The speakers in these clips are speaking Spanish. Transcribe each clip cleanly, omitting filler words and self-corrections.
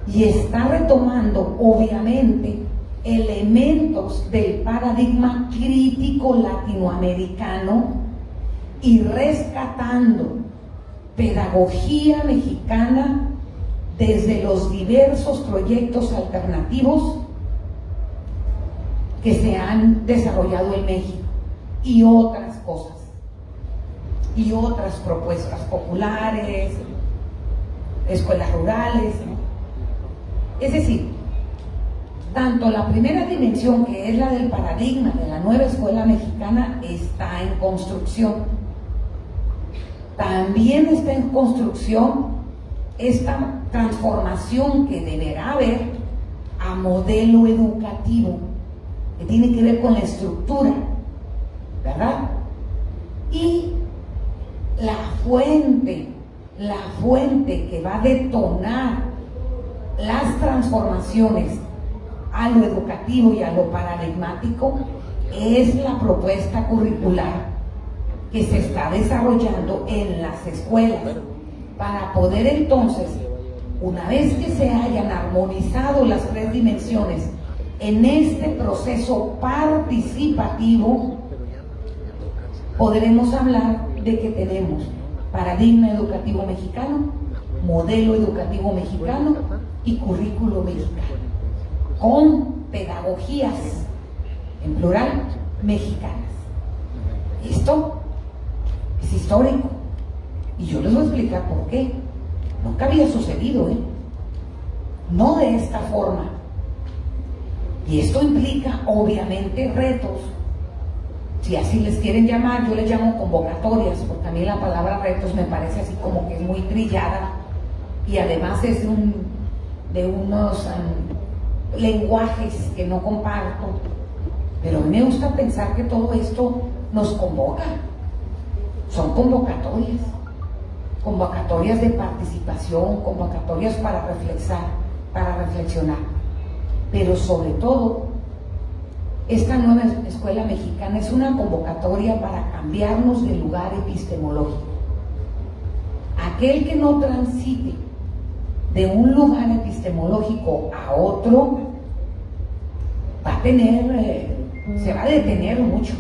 y está retomando, obviamente, elementos del paradigma crítico latinoamericano y rescatando pedagogía mexicana desde los diversos proyectos alternativos que se han desarrollado en México y otras cosas, y otras propuestas populares, escuelas rurales, ¿no? Es decir, tanto la primera dimensión, que es la del paradigma de la nueva escuela mexicana, está en construcción. También está en construcción esta transformación que deberá haber a modelo educativo, que tiene que ver con la estructura, ¿verdad? Y la fuente que va a detonar las transformaciones a lo educativo y a lo paradigmático es la propuesta curricular que se está desarrollando en las escuelas, para poder entonces, una vez que se hayan armonizado las tres dimensiones en este proceso participativo, podremos hablar de que tenemos paradigma educativo mexicano, modelo educativo mexicano y currículo mexicano, con pedagogías, en plural, mexicanas. Esto es histórico y yo les voy a explicar por qué. Nunca había sucedido, no de esta forma, y esto implica obviamente retos, si así les quieren llamar. Yo les llamo convocatorias, porque a mí la palabra retos me parece así como que es muy trillada y además es de unos lenguajes que no comparto, pero a mí me gusta pensar que todo esto nos convoca. Son convocatorias de participación, convocatorias para reflexionar, pero sobre todo esta nueva escuela mexicana es una convocatoria para cambiarnos de lugar epistemológico. Aquel que no transite de un lugar epistemológico a otro va a tener, se va a detener mucho.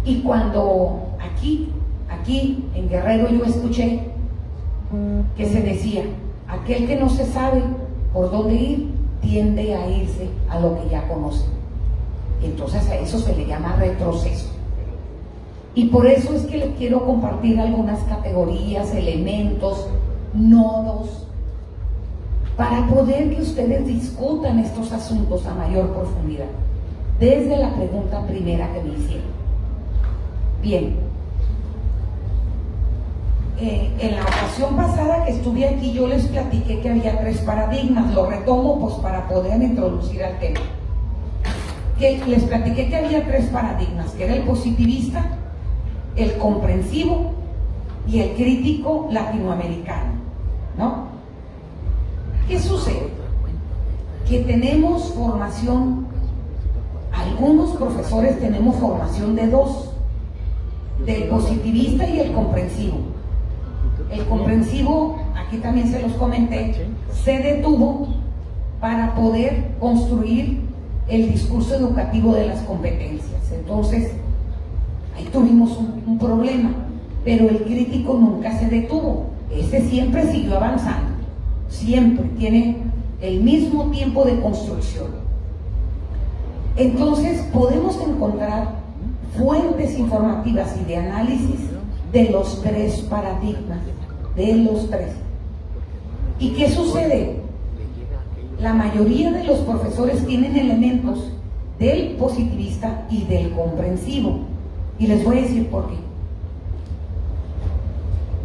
Y cuando aquí en Guerrero yo escuché que se decía, aquel que no se sabe por dónde ir, tiende a irse a lo que ya conoce. Entonces a eso se le llama retroceso. Y por eso es que les quiero compartir algunas categorías, elementos, nodos, para poder que ustedes discutan estos asuntos a mayor profundidad, desde la pregunta primera que me hicieron. Bien, en la ocasión pasada que estuve aquí yo les platiqué que había tres paradigmas. Lo retomo pues para poder introducir al tema. Que les platiqué que había tres paradigmas, que era el positivista, el comprensivo y el crítico latinoamericano, ¿no? ¿Qué sucede? Que tenemos formación, algunos profesores tenemos formación de dos, del positivista y el comprensivo. El comprensivo, aquí también se los comenté, se detuvo para poder construir el discurso educativo de las competencias. Entonces, ahí tuvimos un problema, pero el crítico nunca se detuvo. Ese siempre siguió avanzando, siempre tiene el mismo tiempo de construcción. Entonces, podemos encontrar fuentes informativas y de análisis de los tres paradigmas, de los tres. ¿Y qué sucede? La mayoría de los profesores tienen elementos del positivista y del comprensivo, y les voy a decir por qué.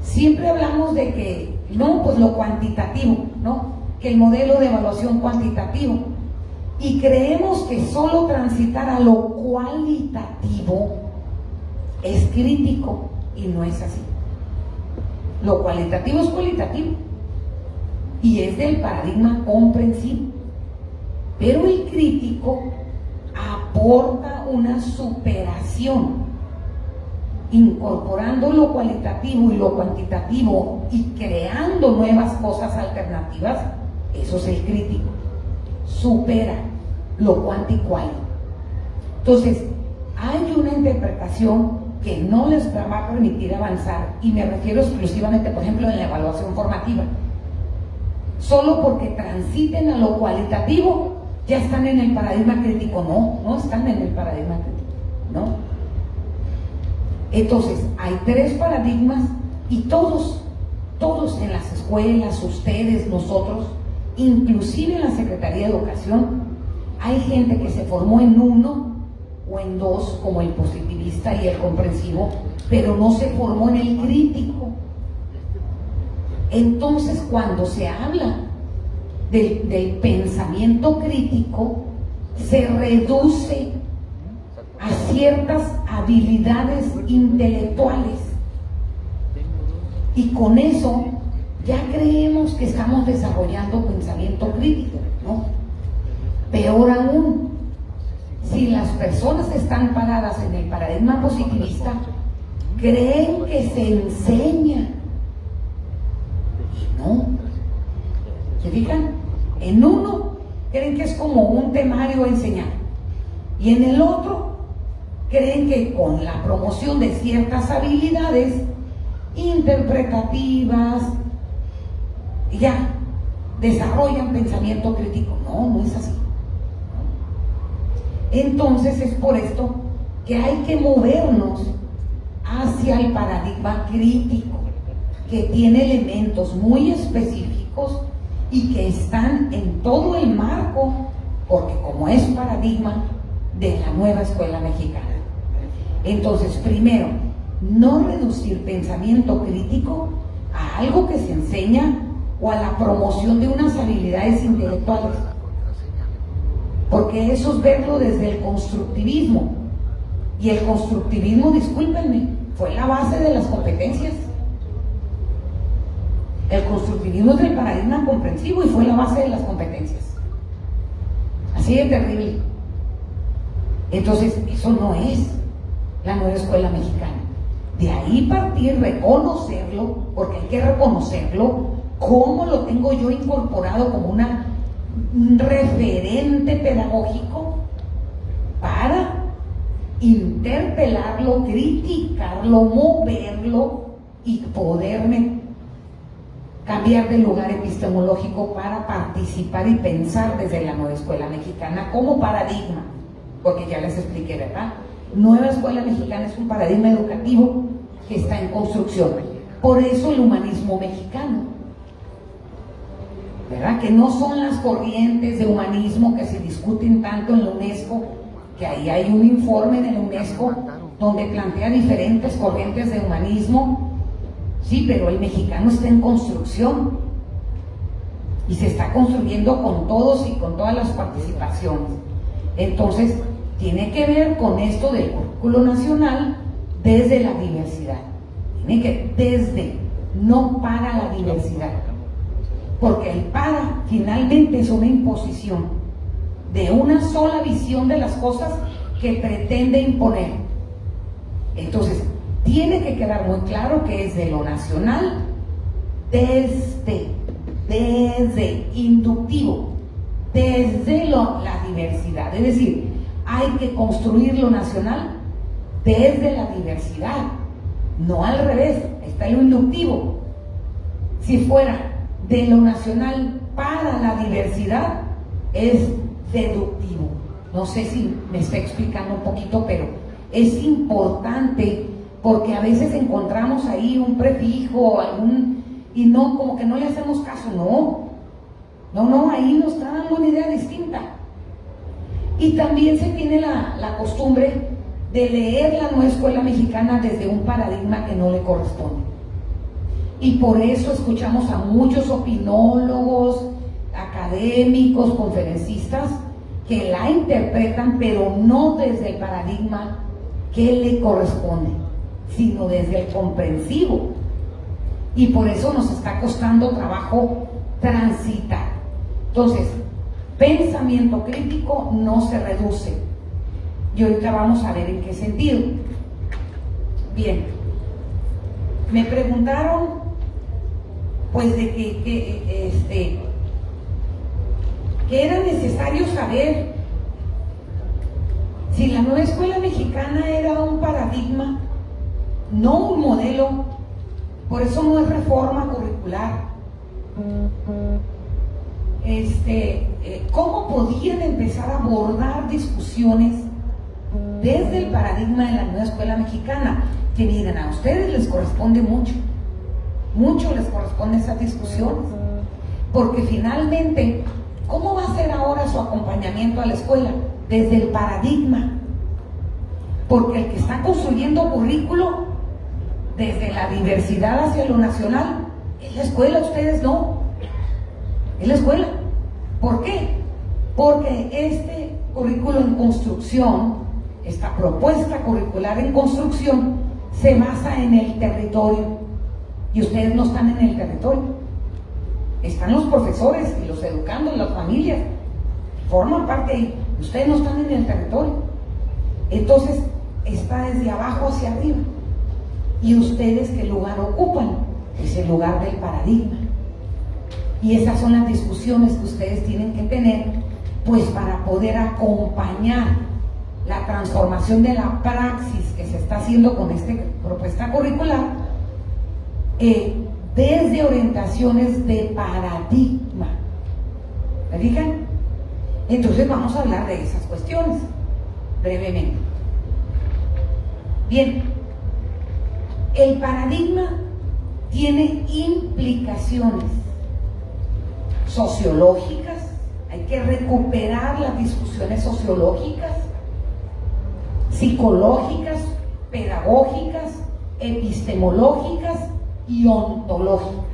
Siempre hablamos de que, no, pues lo cuantitativo, ¿no? Que el modelo de evaluación cuantitativo, y creemos que solo transitar a lo cualitativo es crítico, y no es así. Lo cualitativo es cualitativo y es del paradigma comprensivo, pero el crítico aporta una superación incorporando lo cualitativo y lo cuantitativo y creando nuevas cosas alternativas, eso es el crítico. Supera lo cuanticual. Entonces, hay una interpretación que no les va a permitir avanzar, y me refiero exclusivamente, por ejemplo, en la evaluación formativa. Solo porque transiten a lo cualitativo, ya están en el paradigma crítico. No están en el paradigma crítico, ¿no? Entonces, hay 3 paradigmas y todos en las escuelas, ustedes, nosotros, inclusive en la Secretaría de Educación, hay gente que se formó en uno o en 2, como el positivista y el comprensivo, pero no se formó en el crítico. Entonces, cuando se habla del pensamiento crítico, se reduce a ciertas habilidades intelectuales, y con eso ya creemos que estamos desarrollando pensamiento crítico, ¿no? Peor aún, si las personas están paradas en el paradigma positivista, creen que se enseña, y no. ¿Se fijan? En uno creen que es como un temario a enseñar, y en el otro creen que con la promoción de ciertas habilidades interpretativas ya desarrollan pensamiento crítico. No es así. Entonces es por esto que hay que movernos hacia el paradigma crítico, que tiene elementos muy específicos y que están en todo el marco, porque como es paradigma de la nueva escuela mexicana. Entonces, primero, no reducir pensamiento crítico a algo que se enseña o a la promoción de unas habilidades intelectuales, porque eso es verlo desde el constructivismo, y el constructivismo, discúlpenme, fue la base de las competencias. El constructivismo es del paradigma comprensivo y fue la base de las competencias. Así de terrible. Entonces, eso no es la nueva escuela mexicana. De ahí partir, reconocerlo, porque hay que reconocerlo, cómo lo tengo yo incorporado como un referente pedagógico para interpelarlo, criticarlo, moverlo y poderme cambiar de lugar epistemológico para participar y pensar desde la nueva escuela mexicana como paradigma, porque ya les expliqué, ¿verdad? Nueva escuela mexicana es un paradigma educativo que está en construcción. Por eso el humanismo mexicano, ¿verdad? Que no son las corrientes de humanismo que se discuten tanto en la UNESCO, que ahí hay un informe de la UNESCO donde plantea diferentes corrientes de humanismo. Sí, pero el mexicano está en construcción y se está construyendo con todos y con todas las participaciones. Entonces, tiene que ver con esto del currículo nacional desde la diversidad. Tiene que desde, no para la diversidad. Porque el para finalmente es una imposición de una sola visión de las cosas que pretende imponer. Entonces, tiene que quedar muy claro que es de lo nacional, desde inductivo, desde la diversidad. Es decir, hay que construir lo nacional desde la diversidad, no al revés. Está lo inductivo. Si fuera de lo nacional para la diversidad, es deductivo. No sé si me estoy explicando un poquito, pero es importante, porque a veces encontramos ahí un prefijo y no, como que no le hacemos caso. No, ahí nos está dando una idea distinta. Y también se tiene la costumbre de leer la nueva escuela mexicana desde un paradigma que no le corresponde. Y por eso escuchamos a muchos opinólogos, académicos, conferencistas, que la interpretan, pero no desde el paradigma que le corresponde, sino desde el comprensivo. Y por eso nos está costando trabajo transitar. Entonces, pensamiento crítico no se reduce. Y ahorita vamos a ver en qué sentido. Bien, me preguntaron pues de que era necesario saber si la nueva escuela mexicana era un paradigma, no un modelo. Por eso no es reforma curricular. ¿Cómo podían empezar a abordar discusiones desde el paradigma de la nueva escuela mexicana? Que miren, a ustedes les corresponde mucho les corresponde esas discusiones, porque finalmente, ¿cómo va a ser ahora su acompañamiento a la escuela? Desde el paradigma, porque el que está construyendo currículo desde la diversidad hacia lo nacional es la escuela, ustedes no, es la escuela. ¿Por qué? Porque este currículo en construcción, esta propuesta curricular en construcción, se basa en el territorio, y ustedes no están en el territorio. Están los profesores y los educandos, las familias, forman parte ahí. Ustedes no están en el territorio. Entonces, está desde abajo hacia arriba. ¿Y ustedes qué lugar ocupan? Es el lugar del paradigma. Y esas son las discusiones que ustedes tienen que tener, pues para poder acompañar la transformación de la praxis que se está haciendo con esta propuesta curricular, desde orientaciones de paradigma. ¿Me fijan? Entonces vamos a hablar de esas cuestiones brevemente. Bien, el paradigma tiene implicaciones sociológicas, hay que recuperar las discusiones sociológicas, psicológicas, pedagógicas, epistemológicas y ontológicas.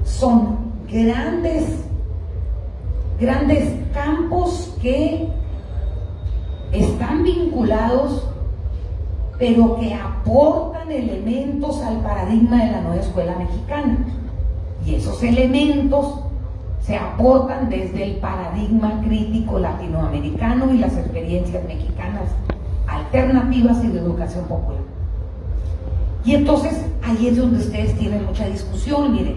Son grandes campos que están vinculados, pero que aportan elementos al paradigma de la nueva escuela mexicana. Y esos elementos se aportan desde el paradigma crítico latinoamericano y las experiencias mexicanas alternativas y de educación popular. Y entonces ahí es donde ustedes tienen mucha discusión. Miren,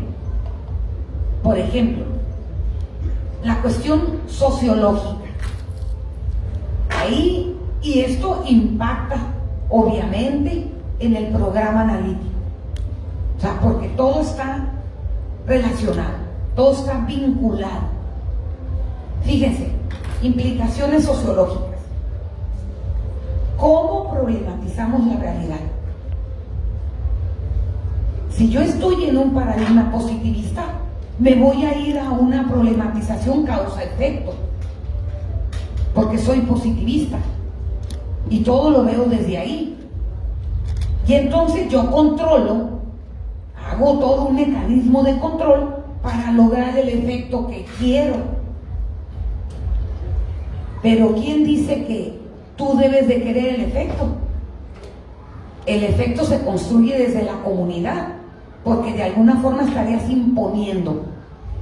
por ejemplo, la cuestión sociológica. Ahí, y esto impacta obviamente en el programa analítico. O sea, porque todo está relacionado, todo está vinculado. Fíjense, implicaciones sociológicas. ¿Cómo problematizamos la realidad? Si yo estoy en un paradigma positivista, me voy a ir a una problematización causa-efecto, porque soy positivista y todo lo veo desde ahí. Y entonces yo controlo, hago todo un mecanismo de control para lograr el efecto que quiero. Pero ¿quién dice que tú debes de querer el efecto? El efecto se construye desde la comunidad, porque de alguna forma estarías imponiendo.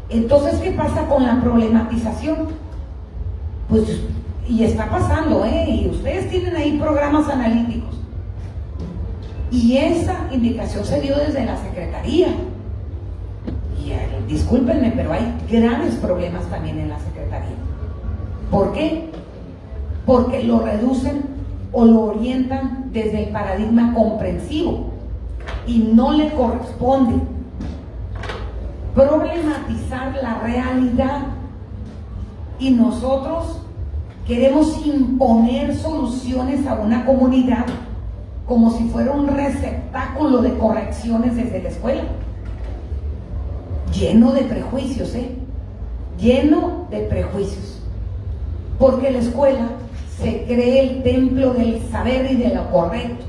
Entonces, ¿qué pasa con la problematización? Pues, y está pasando, y ustedes tienen ahí programas analíticos. Y esa indicación se dio desde la Secretaría. Y discúlpenme, pero hay grandes problemas también en la Secretaría. ¿Por qué? Porque lo reducen o lo orientan desde el paradigma comprensivo y no le corresponde problematizar la realidad. Y nosotros queremos imponer soluciones a una comunidad como si fuera un receptáculo de correcciones desde la escuela, lleno de prejuicios, lleno de prejuicios, porque la escuela se cree el templo del saber y de lo correcto,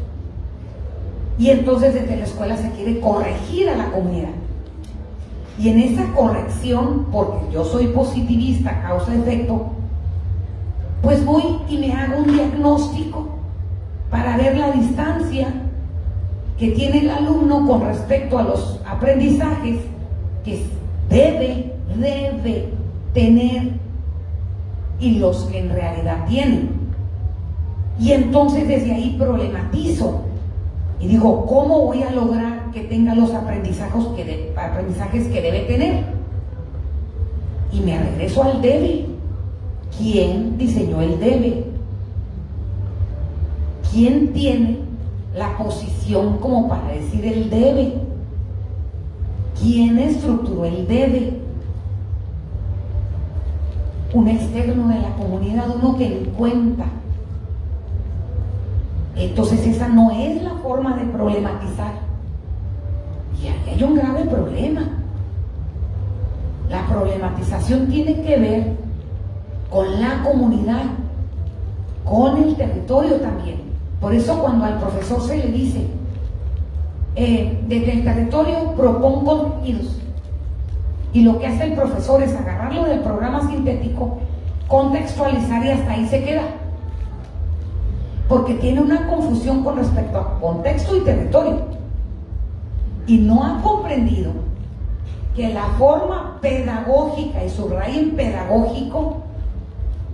y entonces desde la escuela se quiere corregir a la comunidad. Y en esa corrección, porque yo soy positivista, causa-efecto, pues voy y me hago un diagnóstico para ver la distancia que tiene el alumno con respecto a los aprendizajes que debe tener y los que en realidad tienen. Y entonces desde ahí problematizo Y digo, ¿cómo voy a lograr que tenga los aprendizajes que debe tener? Y me regreso al debe. ¿Quién diseñó el debe? ¿Quién tiene la posición como para decir el debe? ¿Quién estructuró el debe? Un externo de la comunidad, uno que le cuenta. Entonces esa no es la forma de problematizar. Y ahí hay un grave problema. La problematización tiene que ver con la comunidad, con el territorio también. Por eso cuando al profesor se le dice, desde el territorio propon contenidos, y lo que hace el profesor es agarrarlo del programa sintético, contextualizar y hasta ahí se queda. Porque tiene una confusión con respecto a contexto y territorio. Y no ha comprendido que la forma pedagógica, y subrayo en pedagógico,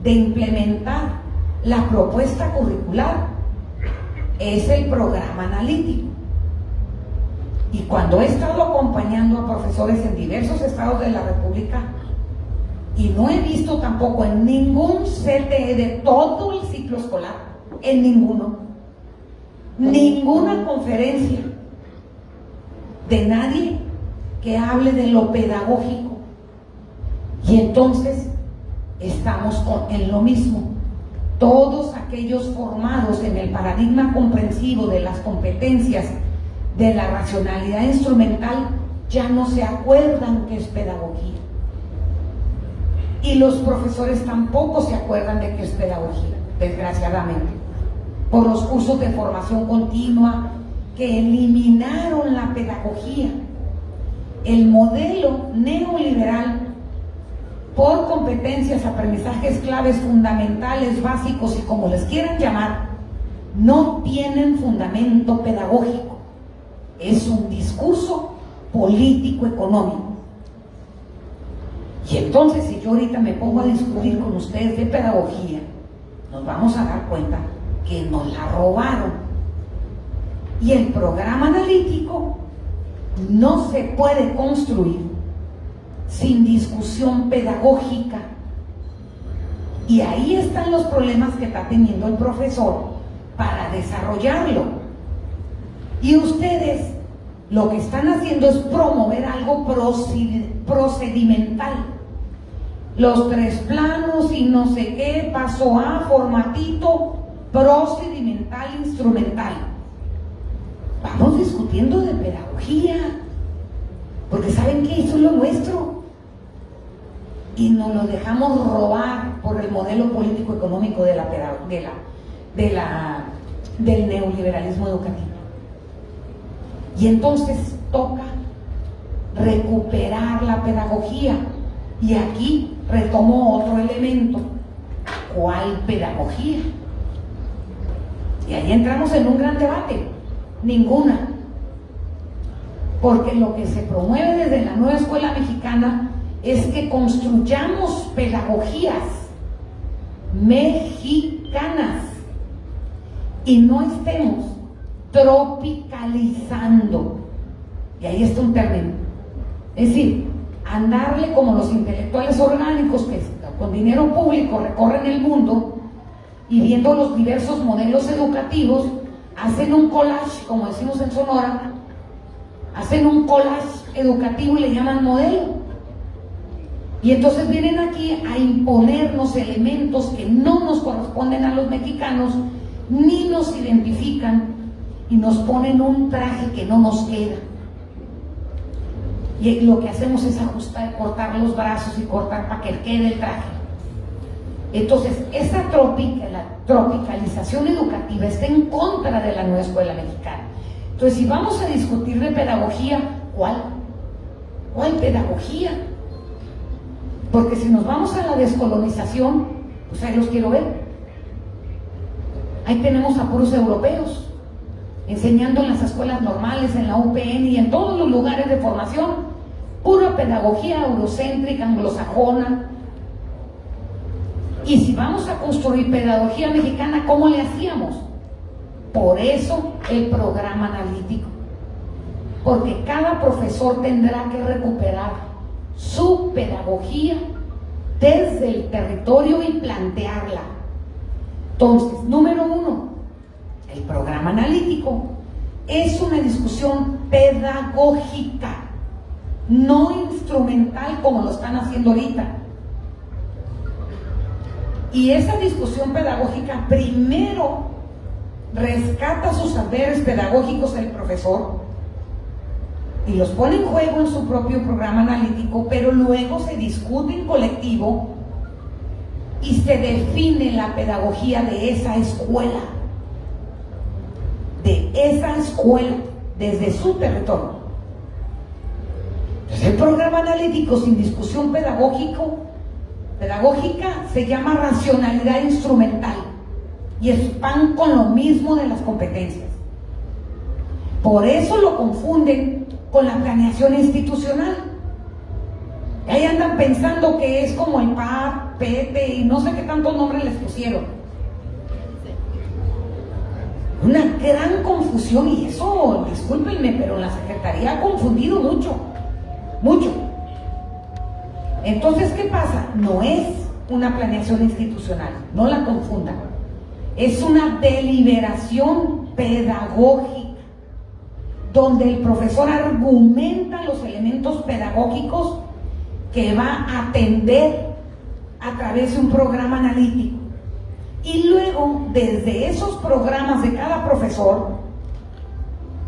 de implementar la propuesta curricular es el programa analítico. Y cuando he estado acompañando a profesores en diversos estados de la República, y no he visto tampoco en ningún CTE de todo el ciclo escolar, en ninguno, ninguna conferencia de nadie que hable de lo pedagógico. Y entonces estamos en lo mismo. Todos aquellos formados en el paradigma comprensivo de las competencias de la racionalidad instrumental ya no se acuerdan que es pedagogía. Y los profesores tampoco se acuerdan de que es pedagogía, desgraciadamente, por los cursos de formación continua que eliminaron la pedagogía. El modelo neoliberal por competencias, aprendizajes claves, fundamentales, básicos y como les quieran llamar, no tienen fundamento pedagógico. Es un discurso político-económico. Y entonces, si yo ahorita me pongo a discutir con ustedes de pedagogía, nos vamos a dar cuenta que nos la robaron. Y el programa analítico no se puede construir sin discusión pedagógica. Y ahí están los problemas que está teniendo el profesor para desarrollarlo. Y ustedes lo que están haciendo es promover algo procedimental. Los 3 planos y no sé qué, paso A, formatito, procedimental, instrumental. Vamos discutiendo de pedagogía, porque ¿saben qué? Eso es lo nuestro. Y nos lo dejamos robar por el modelo político-económico del neoliberalismo educativo. Y entonces toca recuperar la pedagogía. Y aquí retomo otro elemento. ¿Cuál pedagogía? Y ahí entramos en un gran debate. Ninguna. Porque lo que se promueve desde la nueva escuela mexicana es que construyamos pedagogías mexicanas y no estemos tropicalizando. Y ahí está un término. Es decir, andarle como los intelectuales orgánicos que con dinero público recorren el mundo y viendo los diversos modelos educativos, hacen un collage, como decimos en Sonora, hacen un collage educativo y le llaman modelo. Y entonces vienen aquí a imponernos elementos que no nos corresponden a los mexicanos, ni nos identifican, y nos ponen un traje que no nos queda. Y lo que hacemos es ajustar, cortar los brazos y cortar para que quede el traje. Entonces, esa tropicalización educativa está en contra de la nueva escuela mexicana. Entonces, si vamos a discutir de pedagogía, ¿cuál pedagogía? Porque si nos vamos a la descolonización, pues ahí los quiero ver. Ahí tenemos a puros europeos enseñando en las escuelas normales, en la UPN y en todos los lugares de formación, pura pedagogía eurocéntrica, anglosajona. Y si vamos a construir pedagogía mexicana, ¿cómo le hacíamos? Por eso el programa analítico, porque cada profesor tendrá que recuperar su pedagogía desde el territorio y plantearla. Entonces, número 1, el programa analítico es una discusión pedagógica, no instrumental como lo están haciendo ahorita. Y esa discusión pedagógica primero rescata sus saberes pedagógicos del profesor y los pone en juego en su propio programa analítico, pero luego se discute en colectivo y se define la pedagogía de esa escuela, desde su territorio. Entonces, el programa analítico sin discusión pedagógica se llama racionalidad instrumental y es pan con lo mismo de las competencias. Por eso lo confunden con la planeación institucional. Y ahí andan pensando que es como el PAP, PETE y no sé qué tantos nombres les pusieron. Una gran confusión, y eso, discúlpenme, pero la Secretaría ha confundido mucho. Entonces, ¿qué pasa? No es una planeación institucional, no la confundan. Es una deliberación pedagógica, donde el profesor argumenta los elementos pedagógicos que va a atender a través de un programa analítico. Y luego, desde esos programas de cada profesor,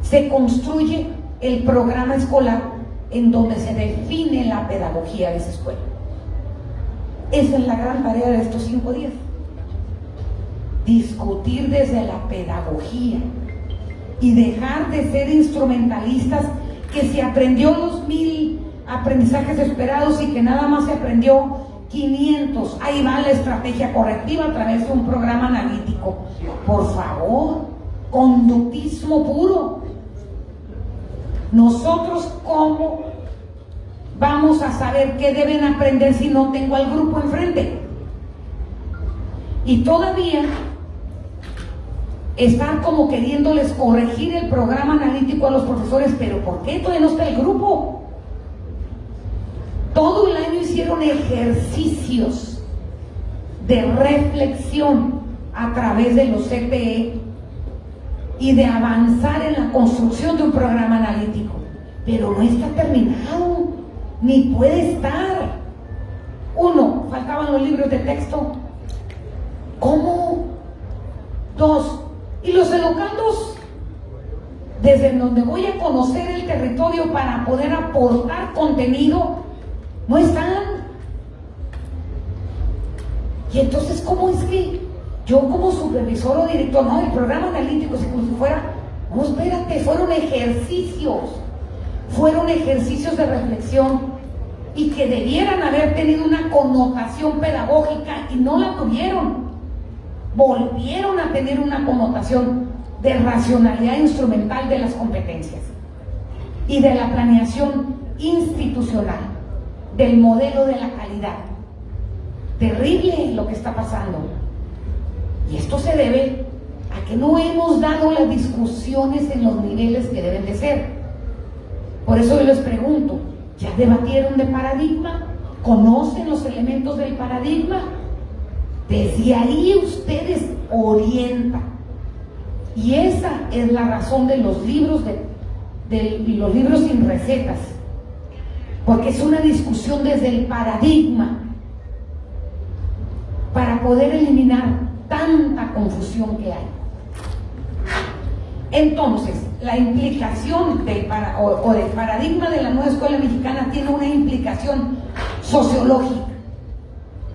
se construye el programa escolar en donde se define la pedagogía de esa escuela. Esa es la gran tarea de estos 5 días. Discutir desde la pedagogía y dejar de ser instrumentalistas que se aprendió los 1000 aprendizajes esperados y que nada más se aprendió 500. Ahí va la estrategia correctiva a través de un programa analítico. Por favor, conductismo puro. Nosotros, ¿cómo vamos a saber qué deben aprender si no tengo al grupo enfrente? Y todavía están como queriéndoles corregir el programa analítico a los profesores, pero ¿por qué todavía no está el grupo? Todo el año hicieron ejercicios de reflexión a través de los CPE y de avanzar en la construcción de un programa analítico, pero no está terminado, ni puede estar. 1, faltaban los libros de texto. ¿Cómo? 2, y los educandos, desde donde voy a conocer el territorio para poder aportar contenido, no están. Y entonces, ¿cómo es que yo como supervisor o director, no, el programa analítico es como si fuera, no, espérate, fueron ejercicios de reflexión y que debieran haber tenido una connotación pedagógica y no la tuvieron? Volvieron a tener una connotación de racionalidad instrumental de las competencias y de la planeación institucional, del modelo de la calidad. Terrible lo que está pasando. Y esto se debe a que no hemos dado las discusiones en los niveles que deben de ser. Por eso yo les pregunto, ¿ya debatieron de paradigma? ¿Conocen los elementos del paradigma? Desde ahí ustedes orientan. Y esa es la razón de los libros los libros sin recetas, porque es una discusión desde el paradigma para poder eliminar tanta confusión que hay. Entonces, la implicación del paradigma de la nueva escuela mexicana tiene una implicación sociológica.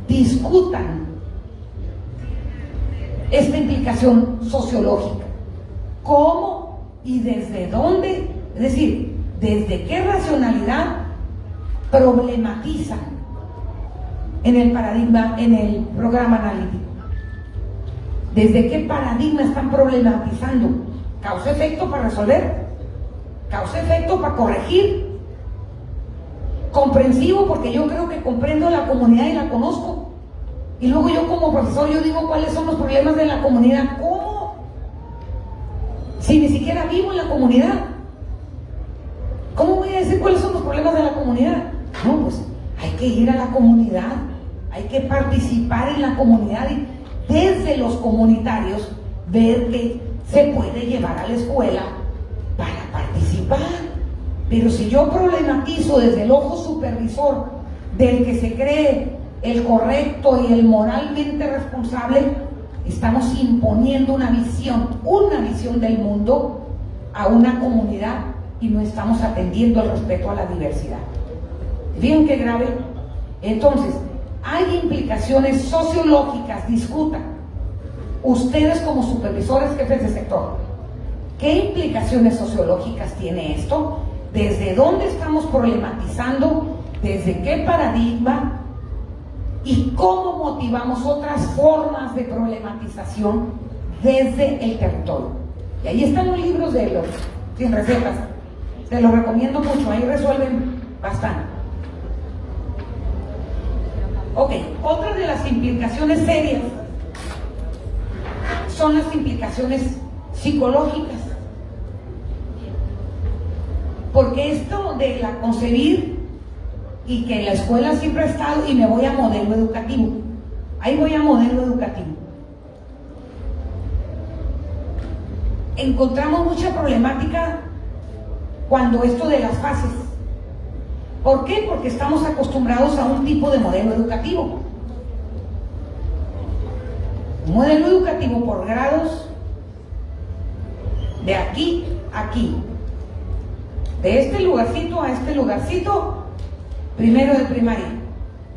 Discutan esta implicación sociológica. ¿Cómo y desde dónde? Es decir, ¿desde qué racionalidad problematizan en el paradigma, en el programa analítico? ¿Desde qué paradigma están problematizando? ¿Causa-efecto para resolver? ¿Causa-efecto para corregir? ¿Comprensivo? Porque yo creo que comprendo la comunidad y la conozco. Y luego yo como profesor, yo digo cuáles son los problemas de la comunidad. ¿Cómo? si ni siquiera vivo en la comunidad? ¿Cómo voy a decir cuáles son los problemas de la comunidad? No, pues hay que ir a la comunidad, hay que participar en la comunidad y desde los comunitarios ver que se puede llevar a la escuela para participar. Pero si yo problematizo desde el ojo supervisor del que se cree el correcto y el moralmente responsable, estamos imponiendo una visión del mundo a una comunidad y no estamos atendiendo el respeto a la diversidad. ¿Bien qué grave? Entonces, hay implicaciones sociológicas, discutan. Ustedes como supervisores, jefes de sector, ¿qué implicaciones sociológicas tiene esto? ¿Desde dónde estamos problematizando? ¿Desde qué paradigma? ¿Y cómo motivamos otras formas de problematización desde el territorio? Y ahí están los libros de los sin recetas. Se los recomiendo mucho, ahí resuelven bastante. Ok, otra de las implicaciones serias son las implicaciones psicológicas. Porque esto de la concebir y que la escuela siempre ha estado, y me voy a modelo educativo, ahí voy a modelo educativo. Encontramos mucha problemática cuando esto de las fases. ¿Por qué? Porque estamos acostumbrados a un tipo de modelo educativo. Un modelo educativo por grados, de aquí a aquí, de este lugarcito a este lugarcito, primero de primaria,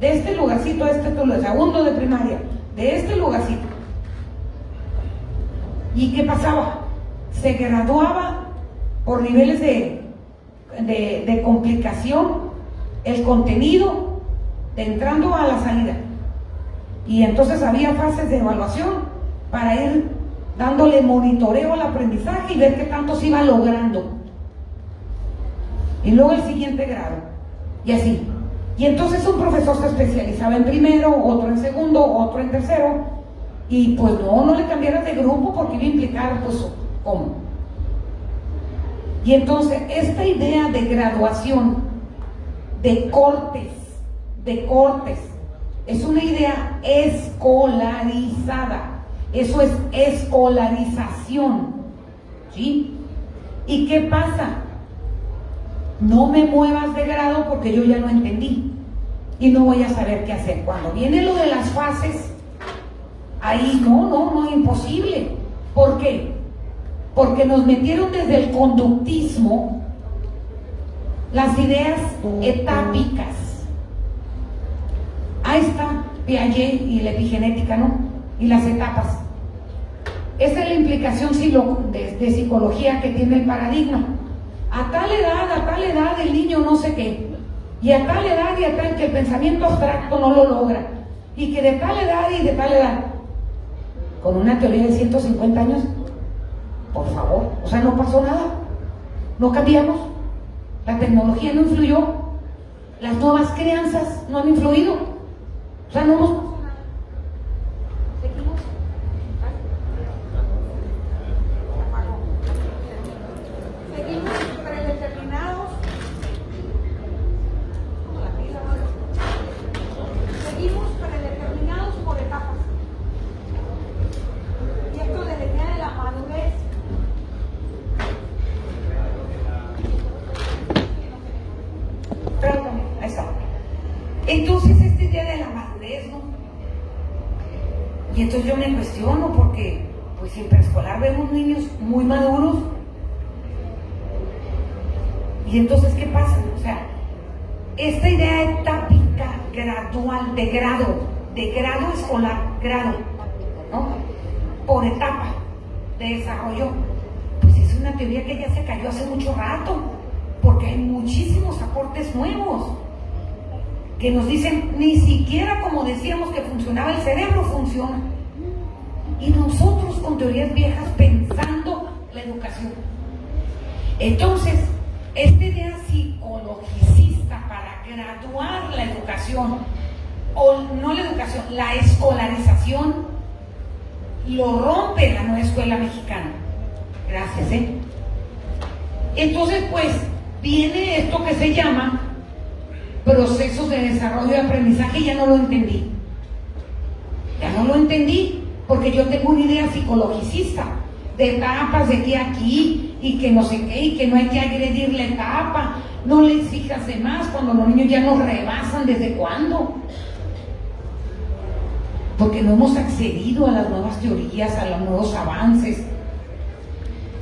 de este lugarcito a este segundo de primaria, de este lugarcito. ¿Y qué pasaba? Se graduaba por niveles de complicación el contenido de entrando a la salida, y entonces había fases de evaluación para ir dándole monitoreo al aprendizaje y ver qué tanto se iba logrando, y luego el siguiente grado, y así. Y entonces un profesor se especializaba en primero, otro en segundo, otro en tercero, y pues no le cambiaras de grupo porque iba a implicar, pues, ¿cómo? Y entonces esta idea de graduación, de cortes, es una idea escolarizada. Eso es escolarización, ¿sí? ¿Y qué pasa? No me muevas de grado porque yo ya lo entendí y no voy a saber qué hacer. Cuando viene lo de las fases, ahí no, imposible. ¿Por qué? Porque nos metieron desde el conductismo las ideas etápicas. Ahí está Piaget y la epigenética, ¿no? Y las etapas. Esa es la implicación de psicología que tiene el paradigma. A tal edad el niño no sé qué, y a tal edad y a tal que el pensamiento abstracto no lo logra, y que de tal edad y de tal edad, con una teoría de 150 años, por favor, o sea, no pasó nada, no cambiamos, la tecnología no influyó, las nuevas crianzas no han influido, o sea, no hemos pasado nada. Seguimos predeterminados. Seguimos predeterminados por etapas. Y esto desde el día de la madurez. Perdón, ahí está. Entonces, esta idea de la madurez, ¿no? Y entonces yo me cuestiono porque, pues, en preescolar vemos niños muy maduros. Y entonces, ¿qué pasa? O sea, esta idea etápica, gradual, de grado escolar, ¿no? Por etapa de desarrollo, pues es una teoría que ya se cayó hace mucho rato, porque hay muchísimos aportes nuevos que nos dicen, ni siquiera como decíamos que funcionaba el cerebro, funciona. Y nosotros con teorías viejas pensando la educación. Entonces, esta idea psicologicista para graduar la educación, o no la educación, la escolarización, lo rompe la nueva escuela mexicana. Gracias, Entonces, pues, viene esto que se llama procesos de desarrollo de aprendizaje y ya no lo entendí. Ya no lo entendí porque yo tengo una idea psicologicista de etapas de aquí a aquí y que no sé qué y que no hay que agredir la etapa, no le exijas de más cuando los niños ya nos rebasan. ¿Desde cuándo? Porque no hemos accedido a las nuevas teorías, a los nuevos avances.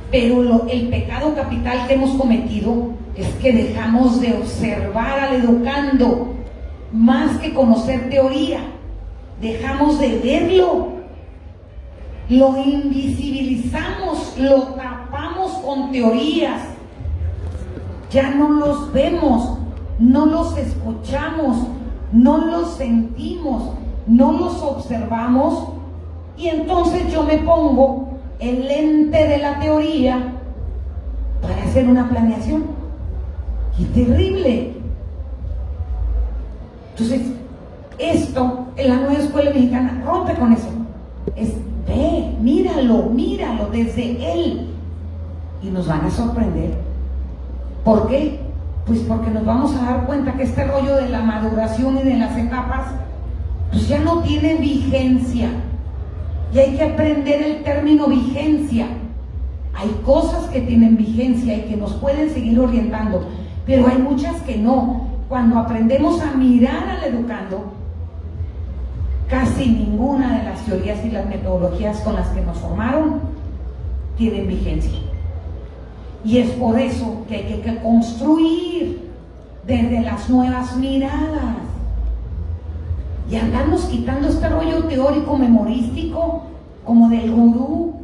Pero el pecado capital que hemos cometido es que dejamos de observar al educando más que conocer teoría. Dejamos de verlo, lo invisibilizamos, lo tapamos con teorías. Ya no los vemos, no los escuchamos, no los sentimos, no los observamos, y entonces yo me pongo el lente de la teoría para hacer una planeación. ¡Qué terrible! Entonces, esto en la nueva escuela mexicana rompe con eso. Ve, míralo desde él, y nos van a sorprender. ¿Por qué? Pues porque nos vamos a dar cuenta que este rollo de la maduración y de las etapas pues ya no tiene vigencia, y hay que aprender el término vigencia. Hay cosas que tienen vigencia y que nos pueden seguir orientando, pero hay muchas que no. Cuando aprendemos a mirar al educando, casi ninguna de las teorías y las metodologías con las que nos formaron tienen vigencia. Y es por eso que hay que construir desde las nuevas miradas. Y andamos quitando este rollo teórico memorístico como del gurú.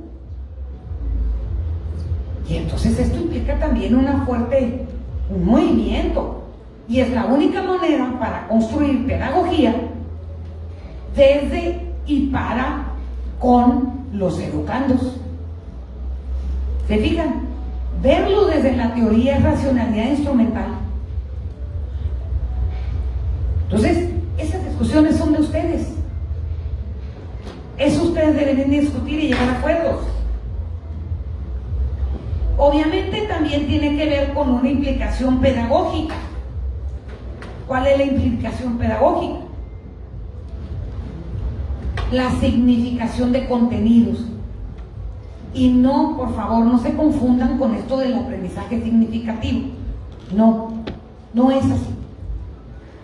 Y entonces esto implica también un movimiento. Y es la única manera para construir pedagogía desde y para con los educandos. ¿Se fijan? Verlo desde la teoría es racionalidad instrumental. Entonces, esas discusiones son de ustedes. Eso ustedes deben discutir y llegar a acuerdos. Obviamente también tiene que ver con una implicación pedagógica. ¿Cuál es la implicación pedagógica? La significación de contenidos. Y no, por favor, no se confundan con esto del aprendizaje significativo. No es así.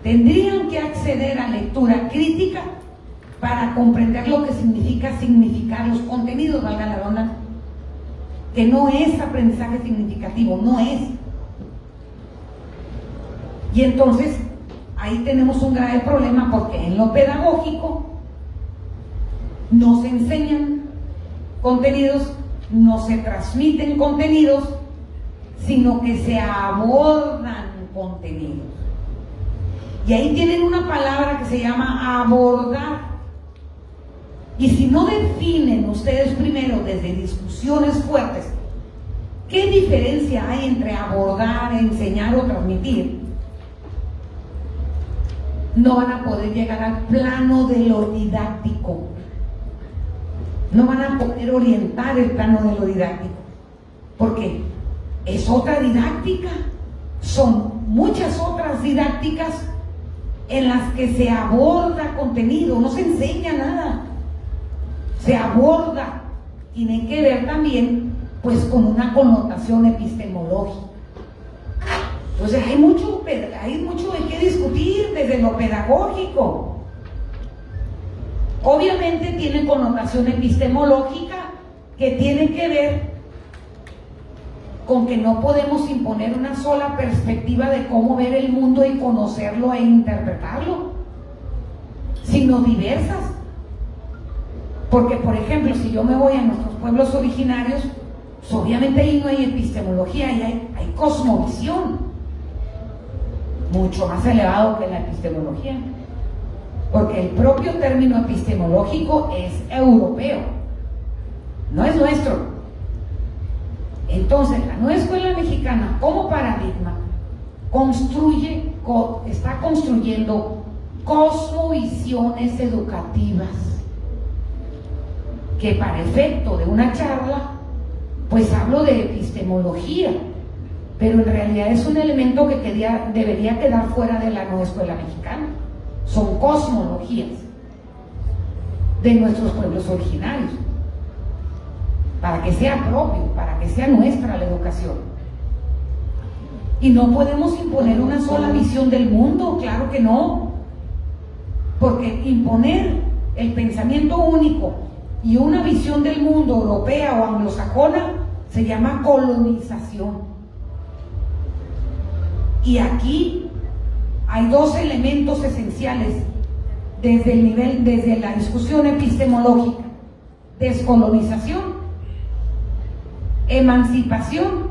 Tendrían que acceder a lectura crítica para comprender lo que significa significar los contenidos, valga la redundancia. Que no es aprendizaje significativo, no es. Y entonces, ahí tenemos un grave problema, porque en lo pedagógico no se enseñan contenidos, no se transmiten contenidos, sino que se abordan contenidos. Y ahí tienen una palabra que se llama abordar. Y si no definen ustedes primero desde discusiones fuertes qué diferencia hay entre abordar, enseñar o transmitir, no van a poder llegar al plano de lo didáctico. No van a poder orientar el plano de lo didáctico. Porque es otra didáctica. Son muchas otras didácticas en las que se aborda contenido, no se enseña nada. Se aborda. Tiene que ver también, pues, con una connotación epistemológica. Entonces hay mucho de qué discutir desde lo pedagógico. Obviamente tiene connotación epistemológica que tiene que ver con que no podemos imponer una sola perspectiva de cómo ver el mundo y conocerlo e interpretarlo, sino diversas. Porque, por ejemplo, si yo me voy a nuestros pueblos originarios, pues obviamente ahí no hay epistemología, ahí hay cosmovisión, mucho más elevado que la epistemología. Porque el propio término epistemológico es europeo, no es nuestro. Entonces, la nueva escuela mexicana, como paradigma, está construyendo cosmovisiones educativas que, para efecto de una charla, pues hablo de epistemología, pero en realidad es un elemento que debería quedar fuera de la nueva escuela mexicana. Son cosmologías de nuestros pueblos originarios, para que sea propio, para que sea nuestra la educación. Y no podemos imponer una sola visión del mundo, claro que no, porque imponer el pensamiento único y una visión del mundo europea o anglosajona se llama colonización. Y aquí hay dos elementos esenciales desde la discusión epistemológica: descolonización, emancipación,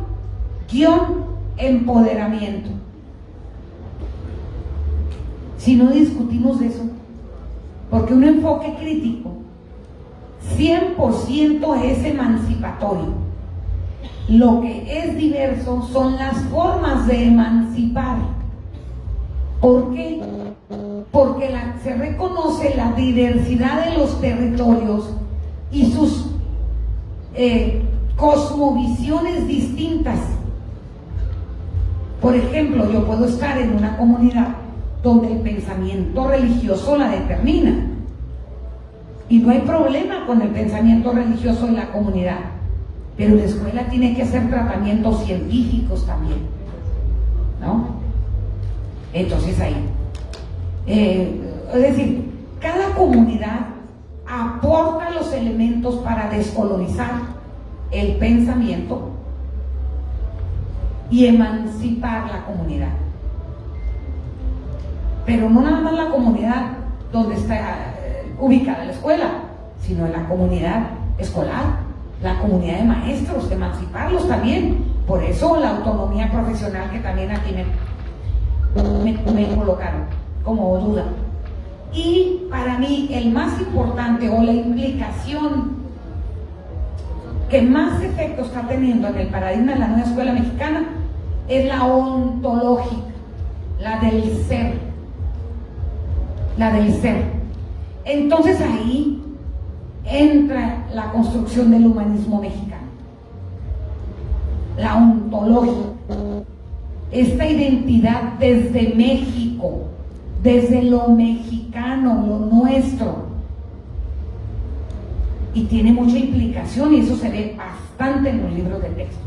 empoderamiento. Si no discutimos eso, porque un enfoque crítico 100% es emancipatorio. Lo que es diverso son las formas de emancipar. ¿Por qué? Porque se reconoce la diversidad de los territorios y sus cosmovisiones distintas. Por ejemplo, yo puedo estar en una comunidad donde el pensamiento religioso la determina, y no hay problema con el pensamiento religioso en la comunidad, pero la escuela tiene que hacer tratamientos científicos también, ¿no? Entonces ahí, es decir, cada comunidad aporta los elementos para descolonizar el pensamiento y emancipar la comunidad. Pero no nada más la comunidad donde está ubicada la escuela, sino en la comunidad escolar, la comunidad de maestros, emanciparlos también. Por eso la autonomía profesional, que también aquí me colocaron como duda. Y para mí el más importante, o la implicación que más efecto está teniendo en el paradigma de la nueva escuela mexicana, es la ontológica, la del ser. La del ser. Entonces ahí entra la construcción del humanismo mexicano, la ontológica, esta identidad desde México, desde lo mexicano, lo nuestro, y tiene mucha implicación, y eso se ve bastante en los libros de texto.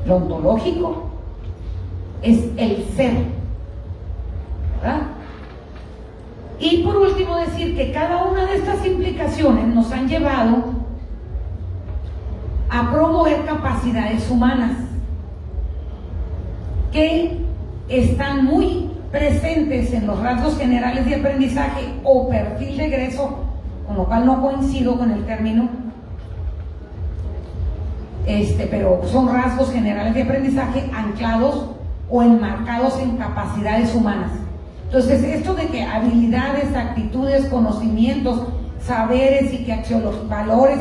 Lo ontológico es el ser, ¿verdad? Y por último decir que cada una de estas implicaciones nos han llevado a promover capacidades humanas que están muy presentes en los rasgos generales de aprendizaje o perfil de egreso, con lo cual no coincido con el término, pero son rasgos generales de aprendizaje anclados o enmarcados en capacidades humanas. Entonces, esto de que habilidades, actitudes, conocimientos, saberes y que los valores,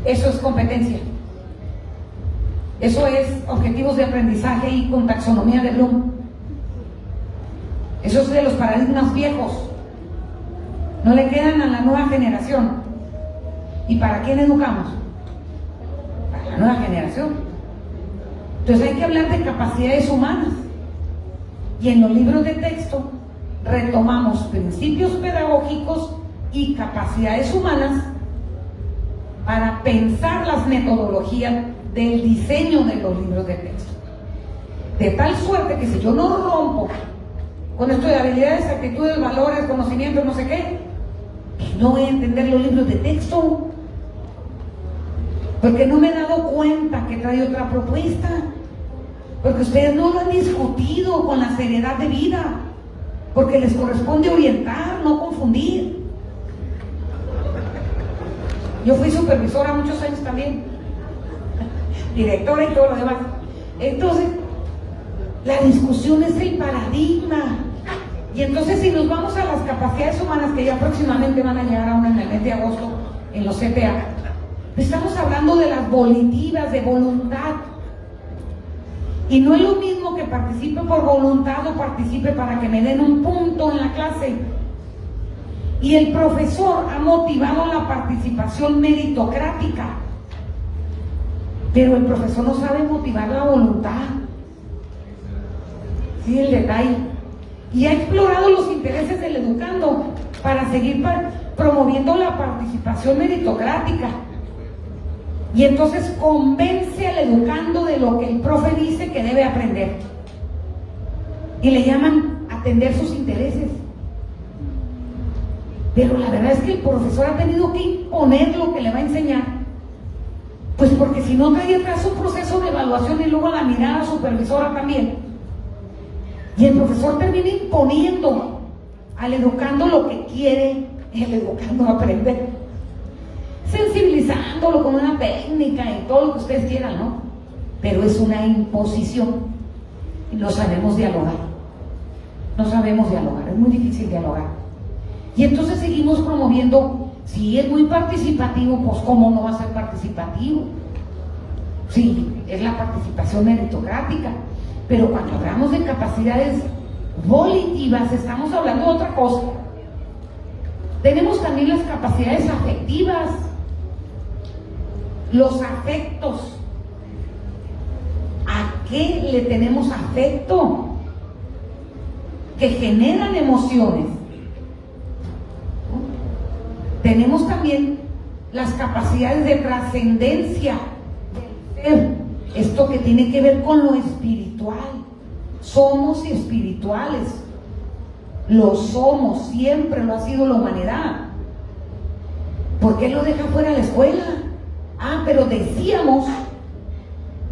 eso es competencia. Eso es objetivos de aprendizaje y con taxonomía de Bloom. Eso es de los paradigmas viejos. No le quedan a la nueva generación. ¿Y para quién educamos? Para la nueva generación. Entonces hay que hablar de capacidades humanas. Y en los libros de texto retomamos principios pedagógicos y capacidades humanas para pensar las metodologías del diseño de los libros de texto. De tal suerte que si yo no rompo con esto de habilidades, actitudes, valores, conocimientos, no sé qué, pues no voy a entender los libros de texto, porque no me he dado cuenta que trae otra propuesta, porque ustedes no lo han discutido con la seriedad de vida, porque les corresponde orientar, no confundir. Yo fui supervisora muchos años también, directora y todo lo demás. Entonces, la discusión es el paradigma. Y entonces, si nos vamos a las capacidades humanas, que ya próximamente van a llegar a una en el mes de agosto en los CPA, estamos hablando de las volitivas, de voluntad. Y no es lo mismo que participe por voluntad o participe para que me den un punto en la clase. Y el profesor ha motivado la participación meritocrática, pero el profesor no sabe motivar la voluntad. Sí, el detalle. Y ha explorado los intereses del educando para seguir promoviendo la participación meritocrática. Y entonces convence al educando de lo que el profe dice que debe aprender. Y le llaman atender sus intereses. Pero la verdad es que el profesor ha tenido que imponer lo que le va a enseñar. Pues porque si no trae atrás un proceso de evaluación y luego la mirada supervisora también. Y el profesor termina imponiendo al educando lo que quiere el educando aprender. Sensibilizándolo con una técnica y todo lo que ustedes quieran, ¿no? Pero es una imposición. Y no sabemos dialogar. No sabemos dialogar, es muy difícil dialogar. Y entonces seguimos promoviendo, si es muy participativo, pues ¿cómo no va a ser participativo? Sí, es la participación meritocrática, pero cuando hablamos de capacidades volitivas, estamos hablando de otra cosa. Tenemos también las capacidades afectivas, los afectos. ¿A qué le tenemos afecto? Que generan emociones. Tenemos también las capacidades de trascendencia del ser, esto que tiene que ver con lo espiritual. Somos espirituales, lo somos, siempre lo ha sido la humanidad. ¿Por qué lo deja fuera la escuela? Pero decíamos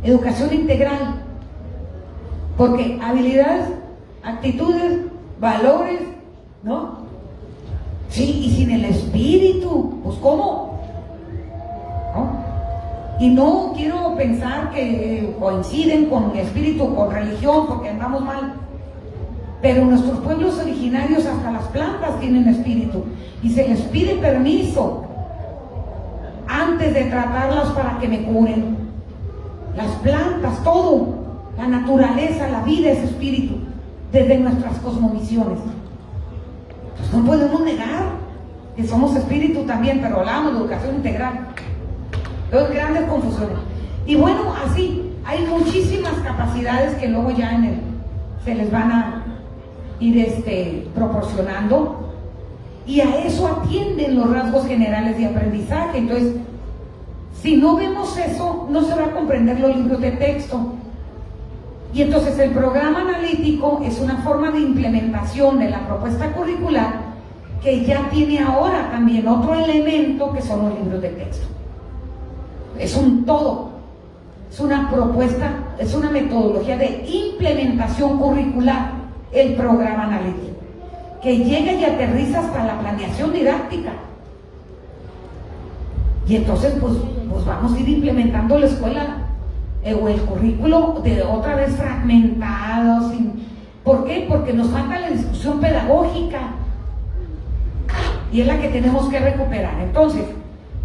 educación integral, porque habilidades, actitudes, valores, ¿no? Sí, y sin el espíritu, pues ¿cómo? ¿No? Y no quiero pensar que coinciden con espíritu, con religión, porque andamos mal. Pero nuestros pueblos originarios, hasta las plantas tienen espíritu. Y se les pide permiso antes de tratarlas para que me curen. Las plantas, todo, la naturaleza, la vida es espíritu, desde nuestras cosmovisiones. No podemos negar que somos espíritu también, pero hablamos de educación integral. Dos grandes confusiones. Y bueno, así, hay muchísimas capacidades que luego ya se les van a ir proporcionando. Y a eso atienden los rasgos generales de aprendizaje. Entonces, si no vemos eso, no se va a comprender los libros de texto. Y entonces el programa analítico es una forma de implementación de la propuesta curricular que ya tiene ahora también otro elemento que son los libros de texto. Es un todo, es una propuesta, es una metodología de implementación curricular, el programa analítico, que llega y aterriza hasta la planeación didáctica. Y entonces pues vamos a ir implementando la escuela o el currículo de otra vez fragmentado. ¿Por qué? Porque nos falta la discusión pedagógica y es la que tenemos que recuperar. Entonces,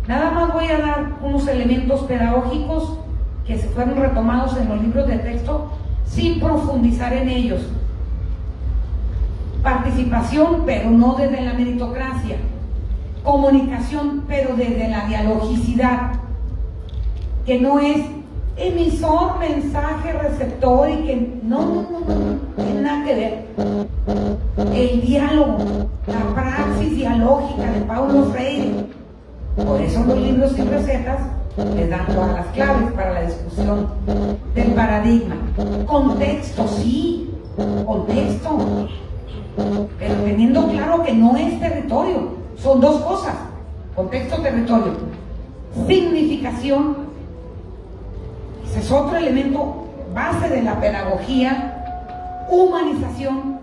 nada más voy a dar unos elementos pedagógicos que se fueron retomados en los libros de texto sin profundizar en ellos. Participación, pero no desde la meritocracia. Comunicación, pero desde la dialogicidad, que no es emisor, mensaje, receptor, y que no tiene nada que ver. El diálogo, la praxis dialógica de Paulo Freire. Por eso los libros sin recetas les dan todas las claves para la discusión del paradigma. Contexto, sí, contexto, pero teniendo claro que no es territorio, son dos cosas: contexto, territorio. Significación, ese es otro elemento base de la pedagogía. Humanización,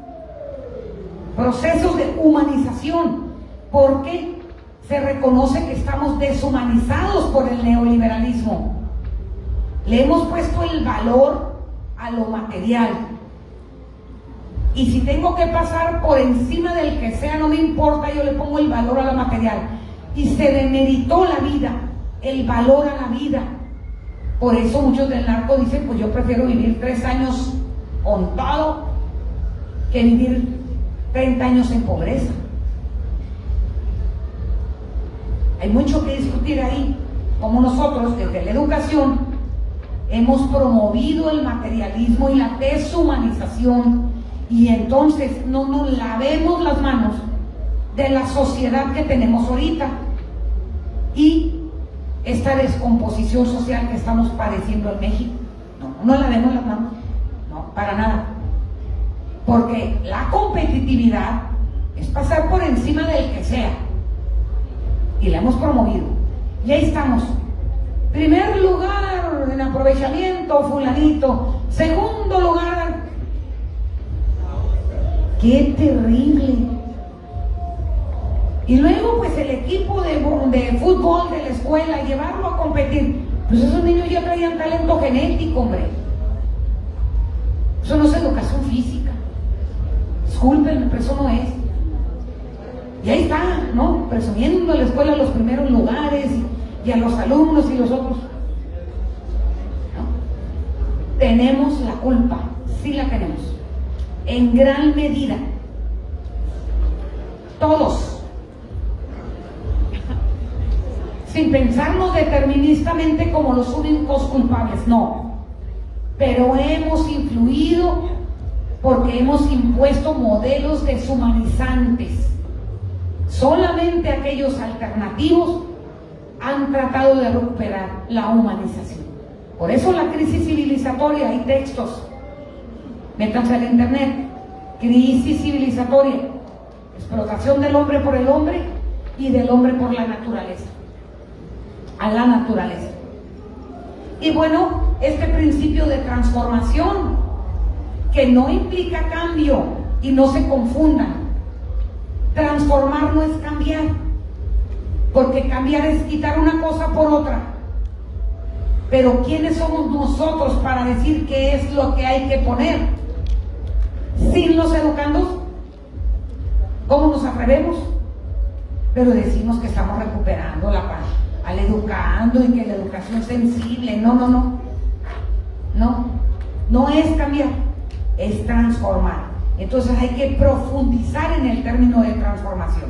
procesos de humanización, porque se reconoce que estamos deshumanizados por el neoliberalismo. Le hemos puesto el valor a lo material. Y si tengo que pasar por encima del que sea, no me importa, yo le pongo el valor a lo material. Y se demeritó la vida, el valor a la vida. Por eso muchos del narco dicen, pues yo prefiero vivir 3 años contado que vivir 30 años en pobreza. Hay mucho que discutir ahí, como nosotros desde la educación hemos promovido el materialismo y la deshumanización, y entonces no nos lavemos las manos de la sociedad que tenemos ahorita y esta descomposición social que estamos padeciendo en México. No lavemos las manos, no, para nada, porque la competitividad es pasar por encima del que sea, y la hemos promovido, y ahí estamos. Primer lugar en aprovechamiento, fulanito. Segundo lugar. ¡Qué terrible! Y luego pues el equipo de fútbol de la escuela, llevarlo a competir. Pues esos niños ya traían talento genético, hombre. Eso no es educación física. Discúlpenme, pero eso no es. Y ahí está, ¿no? Presumiendo a la escuela los primeros lugares y a los alumnos y los otros. ¿No? Tenemos la culpa, sí la tenemos, en gran medida. Todos. Sin pensarnos deterministamente como los únicos culpables, no. Pero hemos influido porque hemos impuesto modelos deshumanizantes. Solamente aquellos alternativos han tratado de recuperar la humanización. Por eso la crisis civilizatoria, hay textos, métanse al internet, crisis civilizatoria, explotación del hombre por el hombre y del hombre por la naturaleza, a la naturaleza. Y bueno, este principio de transformación, que no implica cambio, y no se confundan, transformar no es cambiar, porque cambiar es quitar una cosa por otra. Pero ¿quiénes somos nosotros para decir qué es lo que hay que poner? Sin los educandos, ¿cómo nos atrevemos? Pero decimos que estamos recuperando la paz al educando y que la educación sensible. No es cambiar, es transformar. Entonces hay que profundizar en el término de transformación,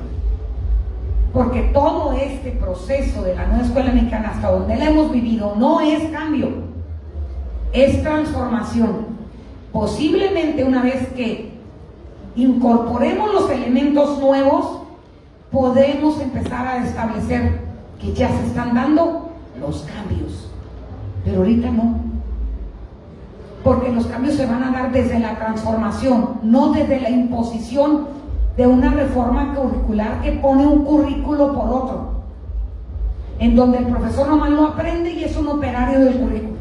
porque todo este proceso de la nueva escuela mexicana hasta donde la hemos vivido no es cambio, es transformación. Posiblemente una vez que incorporemos los elementos nuevos, podemos empezar a establecer que ya se están dando los cambios, pero ahorita no, porque los cambios se van a dar desde la transformación, no desde la imposición de una reforma curricular que pone un currículo por otro, en donde el profesor nomás lo aprende y es un operario del currículo.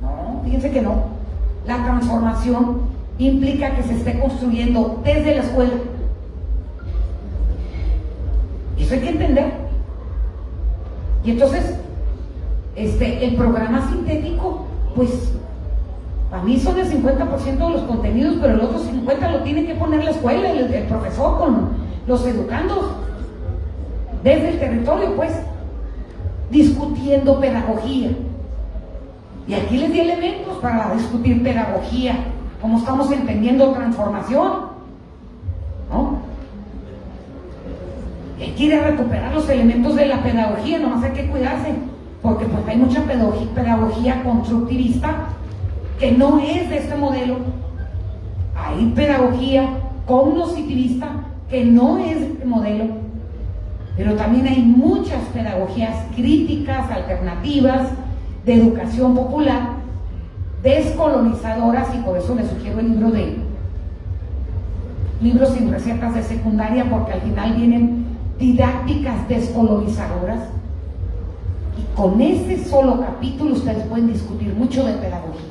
No, fíjense que no. La transformación implica que se esté construyendo desde la escuela. Eso hay que entender. Y entonces, el programa sintético, pues, para mí son el 50% de los contenidos, pero el otro 50% lo tiene que poner la escuela, el profesor con los educandos, desde el territorio, pues, discutiendo pedagogía. Y aquí les di elementos para discutir pedagogía, cómo estamos entendiendo transformación, ¿no? Y hay que ir a recuperar los elementos de la pedagogía, nomás hay que cuidarse, porque pues hay mucha pedagogía constructivista que no es de este modelo. Hay pedagogía cognitivista que no es de este modelo, pero también hay muchas pedagogías críticas, alternativas, de educación popular, descolonizadoras, y por eso les sugiero el libro de Libros sin recetas de secundaria, porque al final vienen didácticas descolonizadoras, y con ese solo capítulo ustedes pueden discutir mucho de pedagogía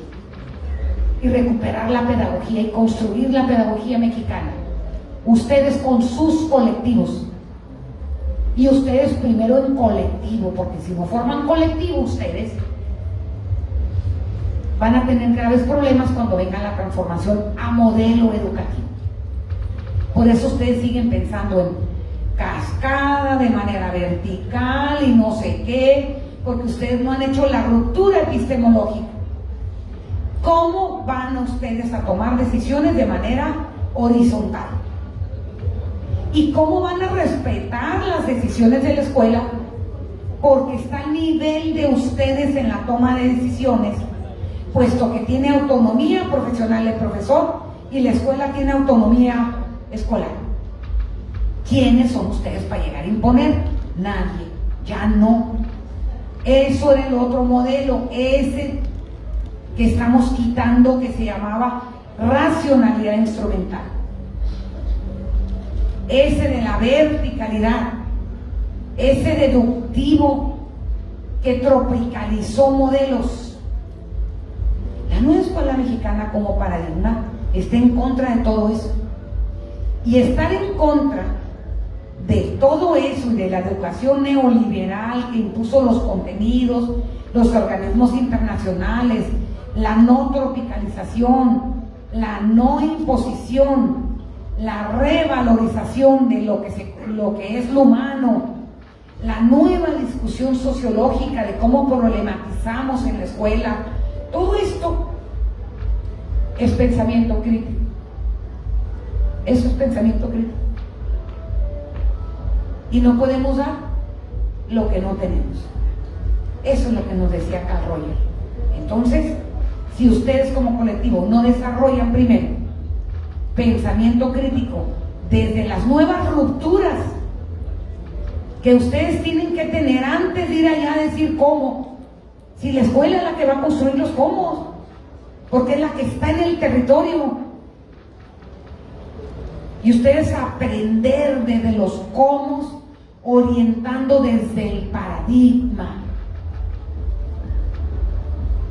y recuperar la pedagogía y construir la pedagogía mexicana, ustedes con sus colectivos, y ustedes primero en colectivo, porque si no forman colectivo ustedes van a tener graves problemas cuando venga la transformación a modelo educativo. Por eso ustedes siguen pensando en cascada, de manera vertical y no sé qué, porque ustedes no han hecho la ruptura epistemológica. ¿Cómo van ustedes a tomar decisiones de manera horizontal? ¿Y cómo van a respetar las decisiones de la escuela porque está al nivel de ustedes en la toma de decisiones, puesto que tiene autonomía profesional el profesor y la escuela tiene autonomía escolar. ¿Quiénes son ustedes para llegar a imponer? Nadie, ya no. Eso era el otro modelo, ese que estamos quitando, que se llamaba racionalidad instrumental. Ese de la verticalidad, ese deductivo que tropicalizó modelos. La nueva escuela mexicana como paradigma está en contra de todo eso. Y estar en contra de todo eso y de la educación neoliberal que impuso los contenidos, los organismos internacionales, la no tropicalización, la no imposición, la revalorización de lo que es lo humano, la nueva discusión sociológica de cómo problematizamos en la escuela, todo esto es pensamiento crítico. Eso es pensamiento crítico. Y no podemos dar lo que no tenemos. Eso es lo que nos decía Carl Roger. Entonces, si ustedes como colectivo no desarrollan primero pensamiento crítico desde las nuevas rupturas que ustedes tienen que tener antes de ir allá a decir cómo, si la escuela es la que va a construir los cómo, porque es la que está en el territorio, y ustedes aprender desde los cómo, orientando desde el paradigma.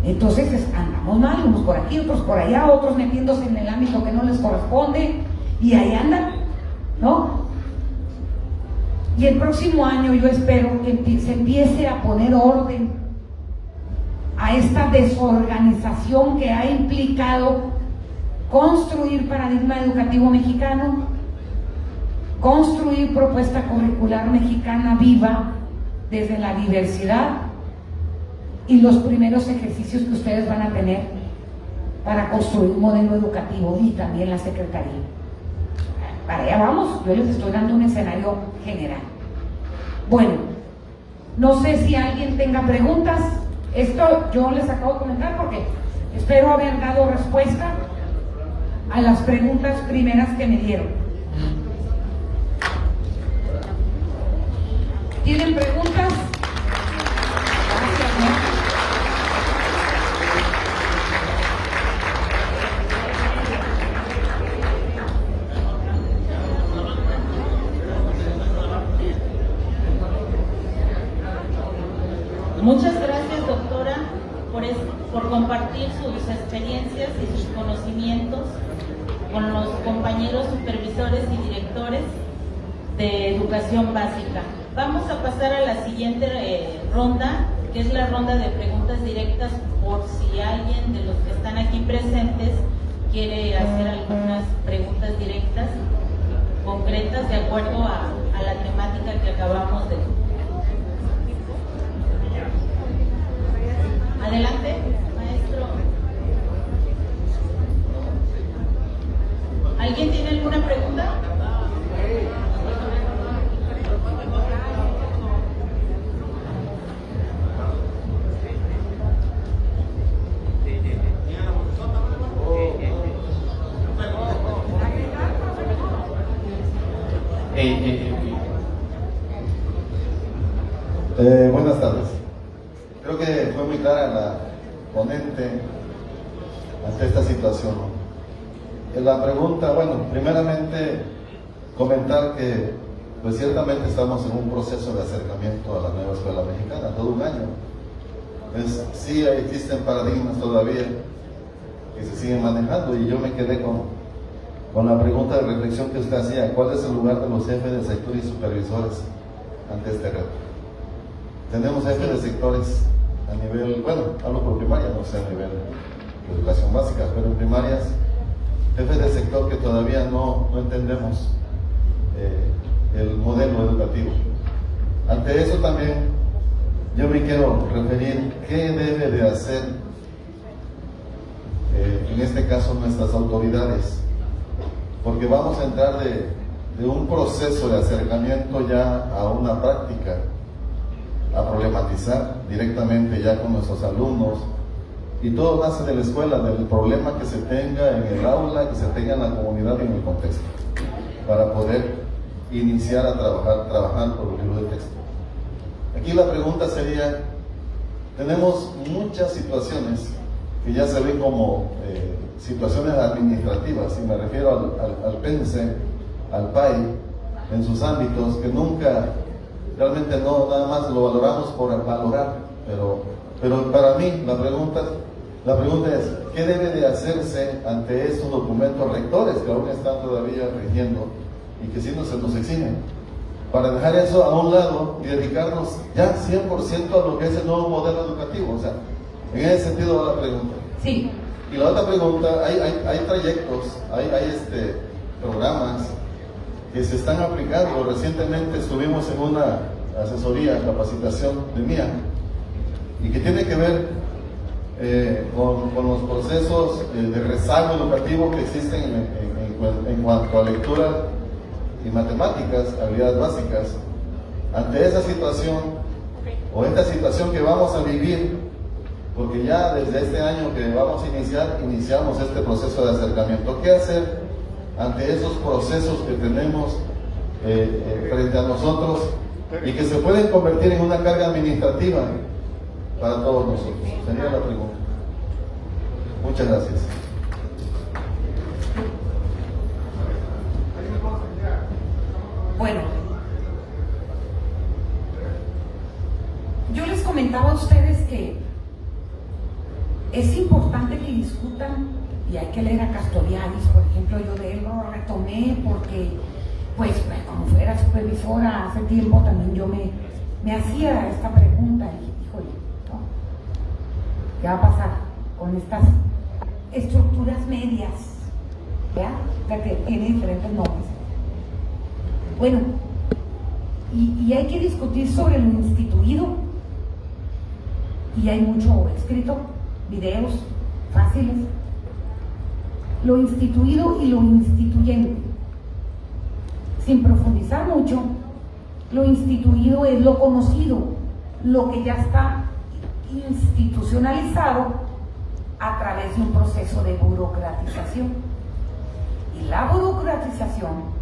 Entonces andamos mal, unos por aquí, otros por allá, otros metiéndose en el ámbito que no les corresponde, y ahí andan, ¿no? Y el próximo año yo espero que se empiece a poner orden a esta desorganización que ha implicado construir paradigma educativo mexicano, construir propuesta curricular mexicana viva desde la diversidad, y los primeros ejercicios que ustedes van a tener para construir un modelo educativo, y también la Secretaría. Para allá vamos, yo les estoy dando un escenario general. Bueno, no sé si alguien tenga preguntas. Esto yo les acabo de comentar porque espero haber dado respuesta a las preguntas primeras que me dieron. ¿Tienen preguntas? Gracias, ¿no? Muchas gracias, doctora, por compartir sus experiencias y sus conocimientos con los compañeros supervisores y directores de educación básica. Vamos a pasar a la siguiente ronda, que es la ronda de preguntas directas, por si alguien de los que están aquí presentes quiere hacer algunas preguntas directas, concretas, de acuerdo a la temática que acabamos de... Adelante, maestro. ¿Alguien tiene alguna pregunta? Buenas tardes. Creo que fue muy clara la ponente ante esta situación. La pregunta, bueno, primeramente comentar que pues ciertamente estamos en un proceso de acercamiento a la nueva escuela mexicana, todo un año. Sí existen paradigmas todavía que se siguen manejando, y yo me quedé con la pregunta de reflexión que usted hacía: ¿cuál es el lugar de los jefes de sector y supervisores ante este reto? Tenemos jefes de sectores a nivel, bueno, hablo por primaria, no sé a nivel de educación básica, pero en primarias, jefes de sector que todavía no entendemos el modelo educativo. Ante eso también yo me quiero referir qué debe de hacer en este caso nuestras autoridades, porque vamos a entrar de un proceso de acercamiento ya a una práctica a problematizar directamente ya con nuestros alumnos. Y todo nace de la escuela, del problema que se tenga en el aula, que se tenga en la comunidad y en el contexto, para poder iniciar a trabajar por los libros de texto. Aquí la pregunta sería, tenemos muchas situaciones que ya se ven como situaciones administrativas, y me refiero al PENSE, al PAI, en sus ámbitos, que nunca, realmente no, nada más lo valoramos por valorar, pero para mí la pregunta es, ¿qué debe de hacerse ante estos documentos rectores que aún están todavía rigiendo y que sí se nos exigen? Para dejar eso a un lado y dedicarnos ya 100% a lo que es el nuevo modelo educativo. O sea, en ese sentido va la pregunta. Sí. Y la otra pregunta, hay trayectos, hay programas que se están aplicando. Recientemente estuvimos en una asesoría, capacitación de MIA, y que tiene que ver con los procesos de rezago educativo que existen en cuanto a lectura y matemáticas, habilidades básicas. Ante esa situación, o esta situación que vamos a vivir, porque ya desde este año que vamos a iniciamos este proceso de acercamiento, ¿qué hacer ante esos procesos que tenemos frente a nosotros y que se pueden convertir en una carga administrativa para todos nosotros? Sería la pregunta. Muchas gracias. Bueno, yo les comentaba a ustedes que es importante que discutan, y hay que leer a Castoriadis, por ejemplo. Yo de él lo retomé porque, pues, como fuera supervisora hace tiempo, también yo me hacía esta pregunta y dije, híjole, ¿no? ¿Qué va a pasar con estas estructuras medias? ¿Ya? La que tiene diferentes nombres. Bueno, y hay que discutir sobre lo instituido, y hay mucho escrito, videos fáciles. Lo instituido y lo instituyente. Sin profundizar mucho, lo instituido es lo conocido, lo que ya está institucionalizado a través de un proceso de burocratización. Y la burocratización,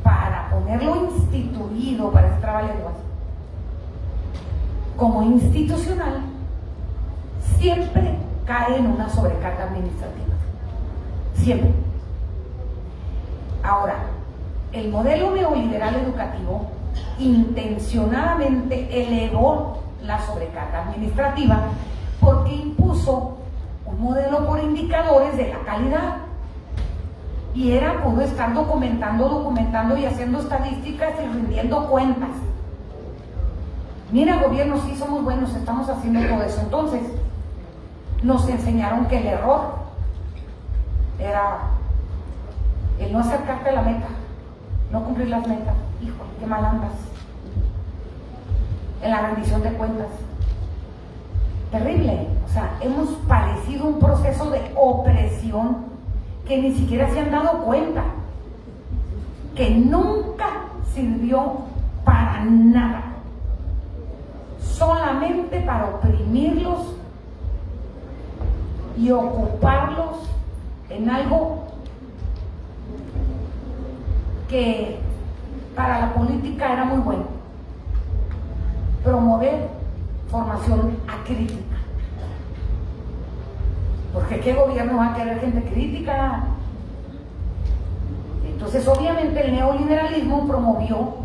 para ponerlo instituido, para ese trabalenguas, como institucional, siempre cae en una sobrecarga administrativa. Siempre. Ahora, el modelo neoliberal educativo intencionadamente elevó la sobrecarga administrativa porque impuso un modelo por indicadores de la calidad. Y era puro estar documentando y haciendo estadísticas y rindiendo cuentas. Mira, gobierno, sí somos buenos, estamos haciendo todo eso. Entonces, nos enseñaron que el error era el no acercarte a la meta, no cumplir las metas. Híjole, qué mal andas. En la rendición de cuentas. Terrible. O sea, hemos padecido un proceso de opresión que ni siquiera se han dado cuenta, que nunca sirvió para nada, solamente para oprimirlos y ocuparlos en algo que para la política era muy bueno: promover formación acrítica. Porque ¿qué gobierno va a querer gente crítica? Entonces, obviamente, el neoliberalismo promovió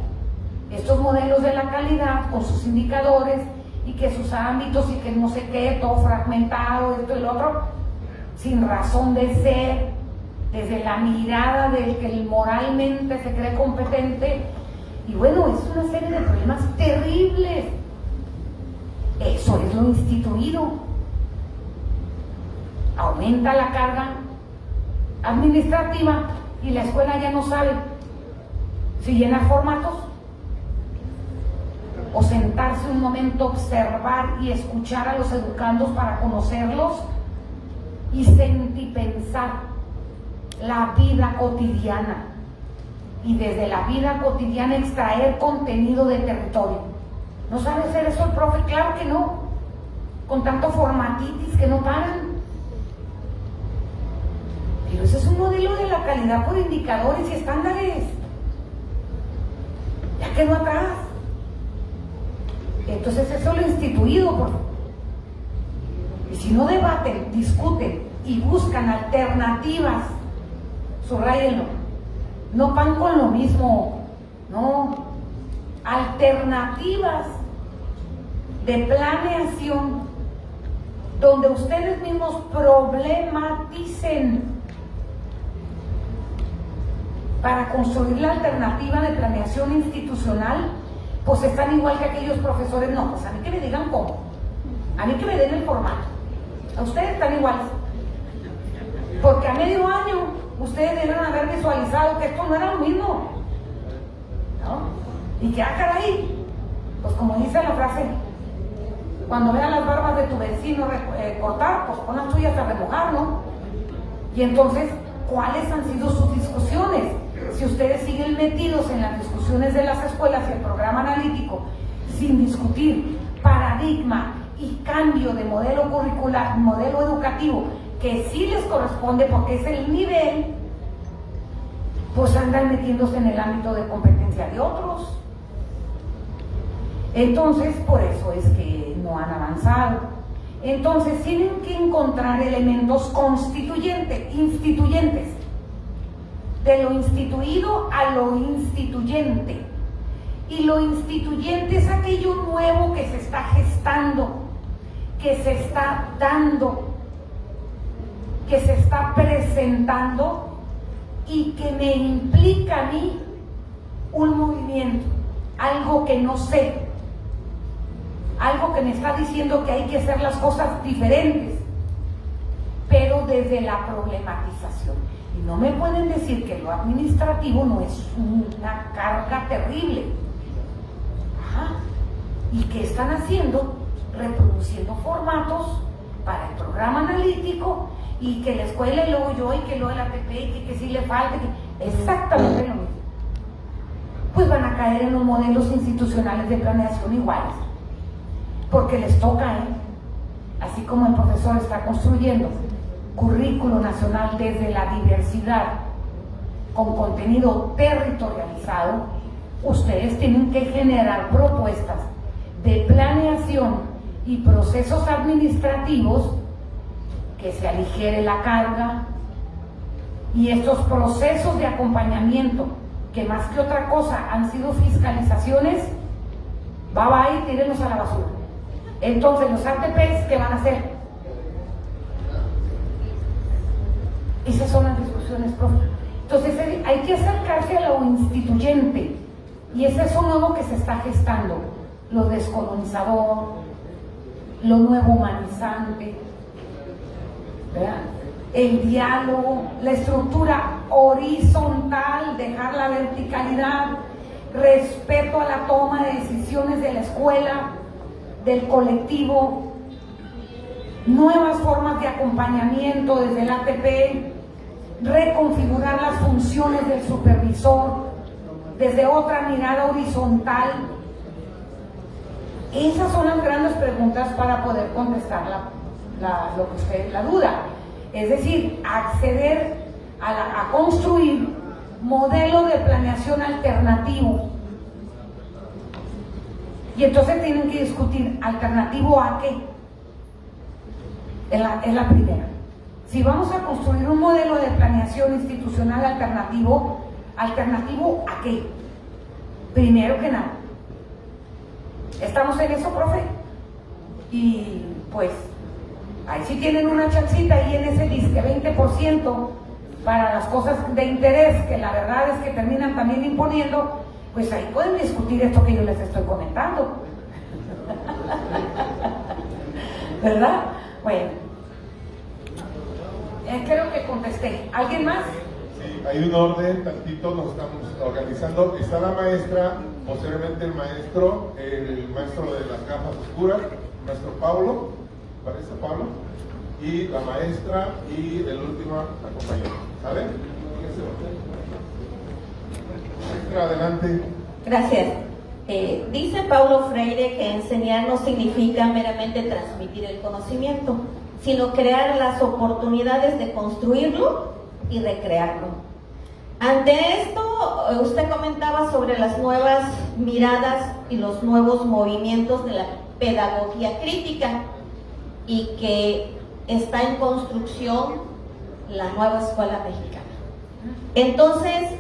estos modelos de la calidad con sus indicadores y que sus ámbitos y que no sé qué, todo fragmentado, esto y lo otro, sin razón de ser, desde la mirada del que moralmente se cree competente. Y bueno, es una serie de problemas terribles. Eso es lo instituido. Aumenta la carga administrativa y la escuela ya no sabe si llenar formatos o sentarse un momento, observar y escuchar a los educandos para conocerlos y sentipensar la vida cotidiana, y desde la vida cotidiana extraer contenido de territorio. ¿No sabe hacer eso el profe? Claro que no. Con tanto formatitis que no paran. Pero ese es un modelo de la calidad por indicadores y estándares. Ya quedó atrás. Entonces eso lo instituido, por favor. Y si no debaten, discuten y buscan alternativas, subrayenlo, no van con lo mismo, no, alternativas de planeación donde ustedes mismos problematicen para construir la alternativa de planeación institucional, pues están igual que aquellos profesores. No, pues a mí que me digan cómo, a mí que me den el formato. A ustedes están iguales, porque a medio año ustedes deben haber visualizado que esto no era lo mismo, ¿no? Y que caray, pues como dice la frase, cuando vean las barbas de tu vecino cortar, pues pon las tuyas a remojar, ¿no? Y entonces, ¿cuáles han sido sus discusiones? Si ustedes siguen metidos en las discusiones de las escuelas y el programa analítico sin discutir paradigma y cambio de modelo curricular, modelo educativo, que sí les corresponde porque es el nivel, pues andan metiéndose en el ámbito de competencia de otros. Entonces, por eso es que no han avanzado. Entonces, tienen que encontrar elementos instituyentes, de lo instituido a lo instituyente. Y lo instituyente es aquello nuevo que se está gestando, que se está dando, que se está presentando y que me implica a mí un movimiento, algo que no sé, algo que me está diciendo que hay que hacer las cosas diferentes, pero desde la problematización. Y no me pueden decir que lo administrativo no es una carga terrible. Ajá. ¿Y qué están haciendo? Reproduciendo formatos para el programa analítico, y que la escuela y luego yo y que luego la ATP y que sí le falta, exactamente lo mismo. Pues van a caer en los modelos institucionales de planeación iguales, porque les toca, así como el profesor está construyendo currículo nacional desde la diversidad con contenido territorializado, ustedes tienen que generar propuestas de planeación y procesos administrativos que se aligere la carga, y estos procesos de acompañamiento, que más que otra cosa han sido fiscalizaciones, bye, tírenlos a la basura. Entonces los ATPs, ¿qué van a hacer? Esas son las discusiones, profe. Entonces hay que acercarse a lo instituyente, y es eso nuevo que se está gestando, lo descolonizador, lo nuevo humanizante, ¿verdad? El diálogo, la estructura horizontal, dejar la verticalidad, respeto a la toma de decisiones de la escuela, del colectivo, nuevas formas de acompañamiento desde el ATP, reconfigurar las funciones del supervisor desde otra mirada horizontal. Esas son las grandes preguntas para poder contestar lo que usted, la duda. Es decir, acceder a construir modelo de planeación alternativo. Y entonces tienen que discutir, ¿alternativo a qué? Es la primera. Si vamos a construir un modelo de planeación institucional alternativo, ¿alternativo a qué? Primero que nada. ¿Estamos en eso, profe? Y pues, ahí sí tienen una chancita ahí en ese disque 20% para las cosas de interés, que la verdad es que terminan también imponiendo, pues ahí pueden discutir esto que yo les estoy comentando. ¿Verdad? Bueno, creo que contesté. ¿Alguien más? Sí, hay un orden, tantito nos estamos organizando. Está la maestra, posteriormente el maestro de las gafas oscuras, el maestro Pablo, parece Pablo, y la maestra y el último compañero. ¿Sale? Maestra, adelante. Gracias. Dice Paulo Freire que enseñar no significa meramente transmitir el conocimiento, sino crear las oportunidades de construirlo y recrearlo. Ante esto, usted comentaba sobre las nuevas miradas y los nuevos movimientos de la pedagogía crítica y que está en construcción la nueva escuela mexicana. Entonces,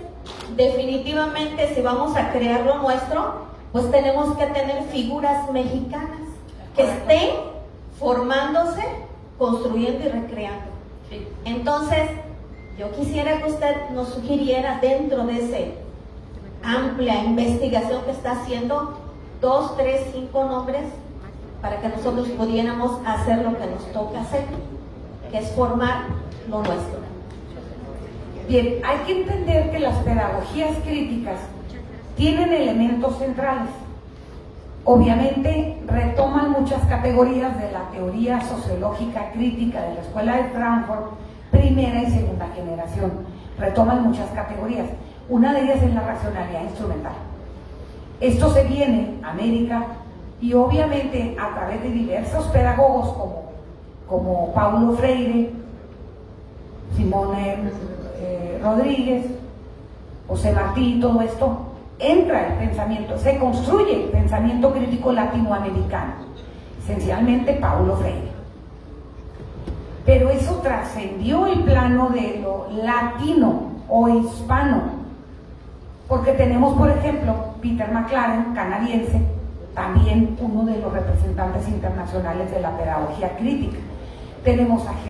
definitivamente, si vamos a crear lo nuestro, pues tenemos que tener figuras mexicanas que estén formándose, construyendo y recreando. Entonces, yo quisiera que usted nos sugiriera dentro de esa amplia investigación que está haciendo 2, 3, 5 nombres para que nosotros pudiéramos hacer lo que nos toca hacer, que es formar lo nuestro. Bien, hay que entender que las pedagogías críticas tienen elementos centrales. Obviamente retoman muchas categorías de la teoría sociológica crítica de la Escuela de Frankfurt, primera y segunda generación. Retoman muchas categorías. Una de ellas es la racionalidad instrumental. Esto se viene a América y obviamente a través de diversos pedagogos como Paulo Freire, Simón Rodríguez, José Martí, todo esto, entra el pensamiento, se construye el pensamiento crítico latinoamericano, esencialmente Paulo Freire. Pero eso trascendió el plano de lo latino o hispano, porque tenemos, por ejemplo, Peter McLaren, canadiense, también uno de los representantes internacionales de la pedagogía crítica. Tenemos a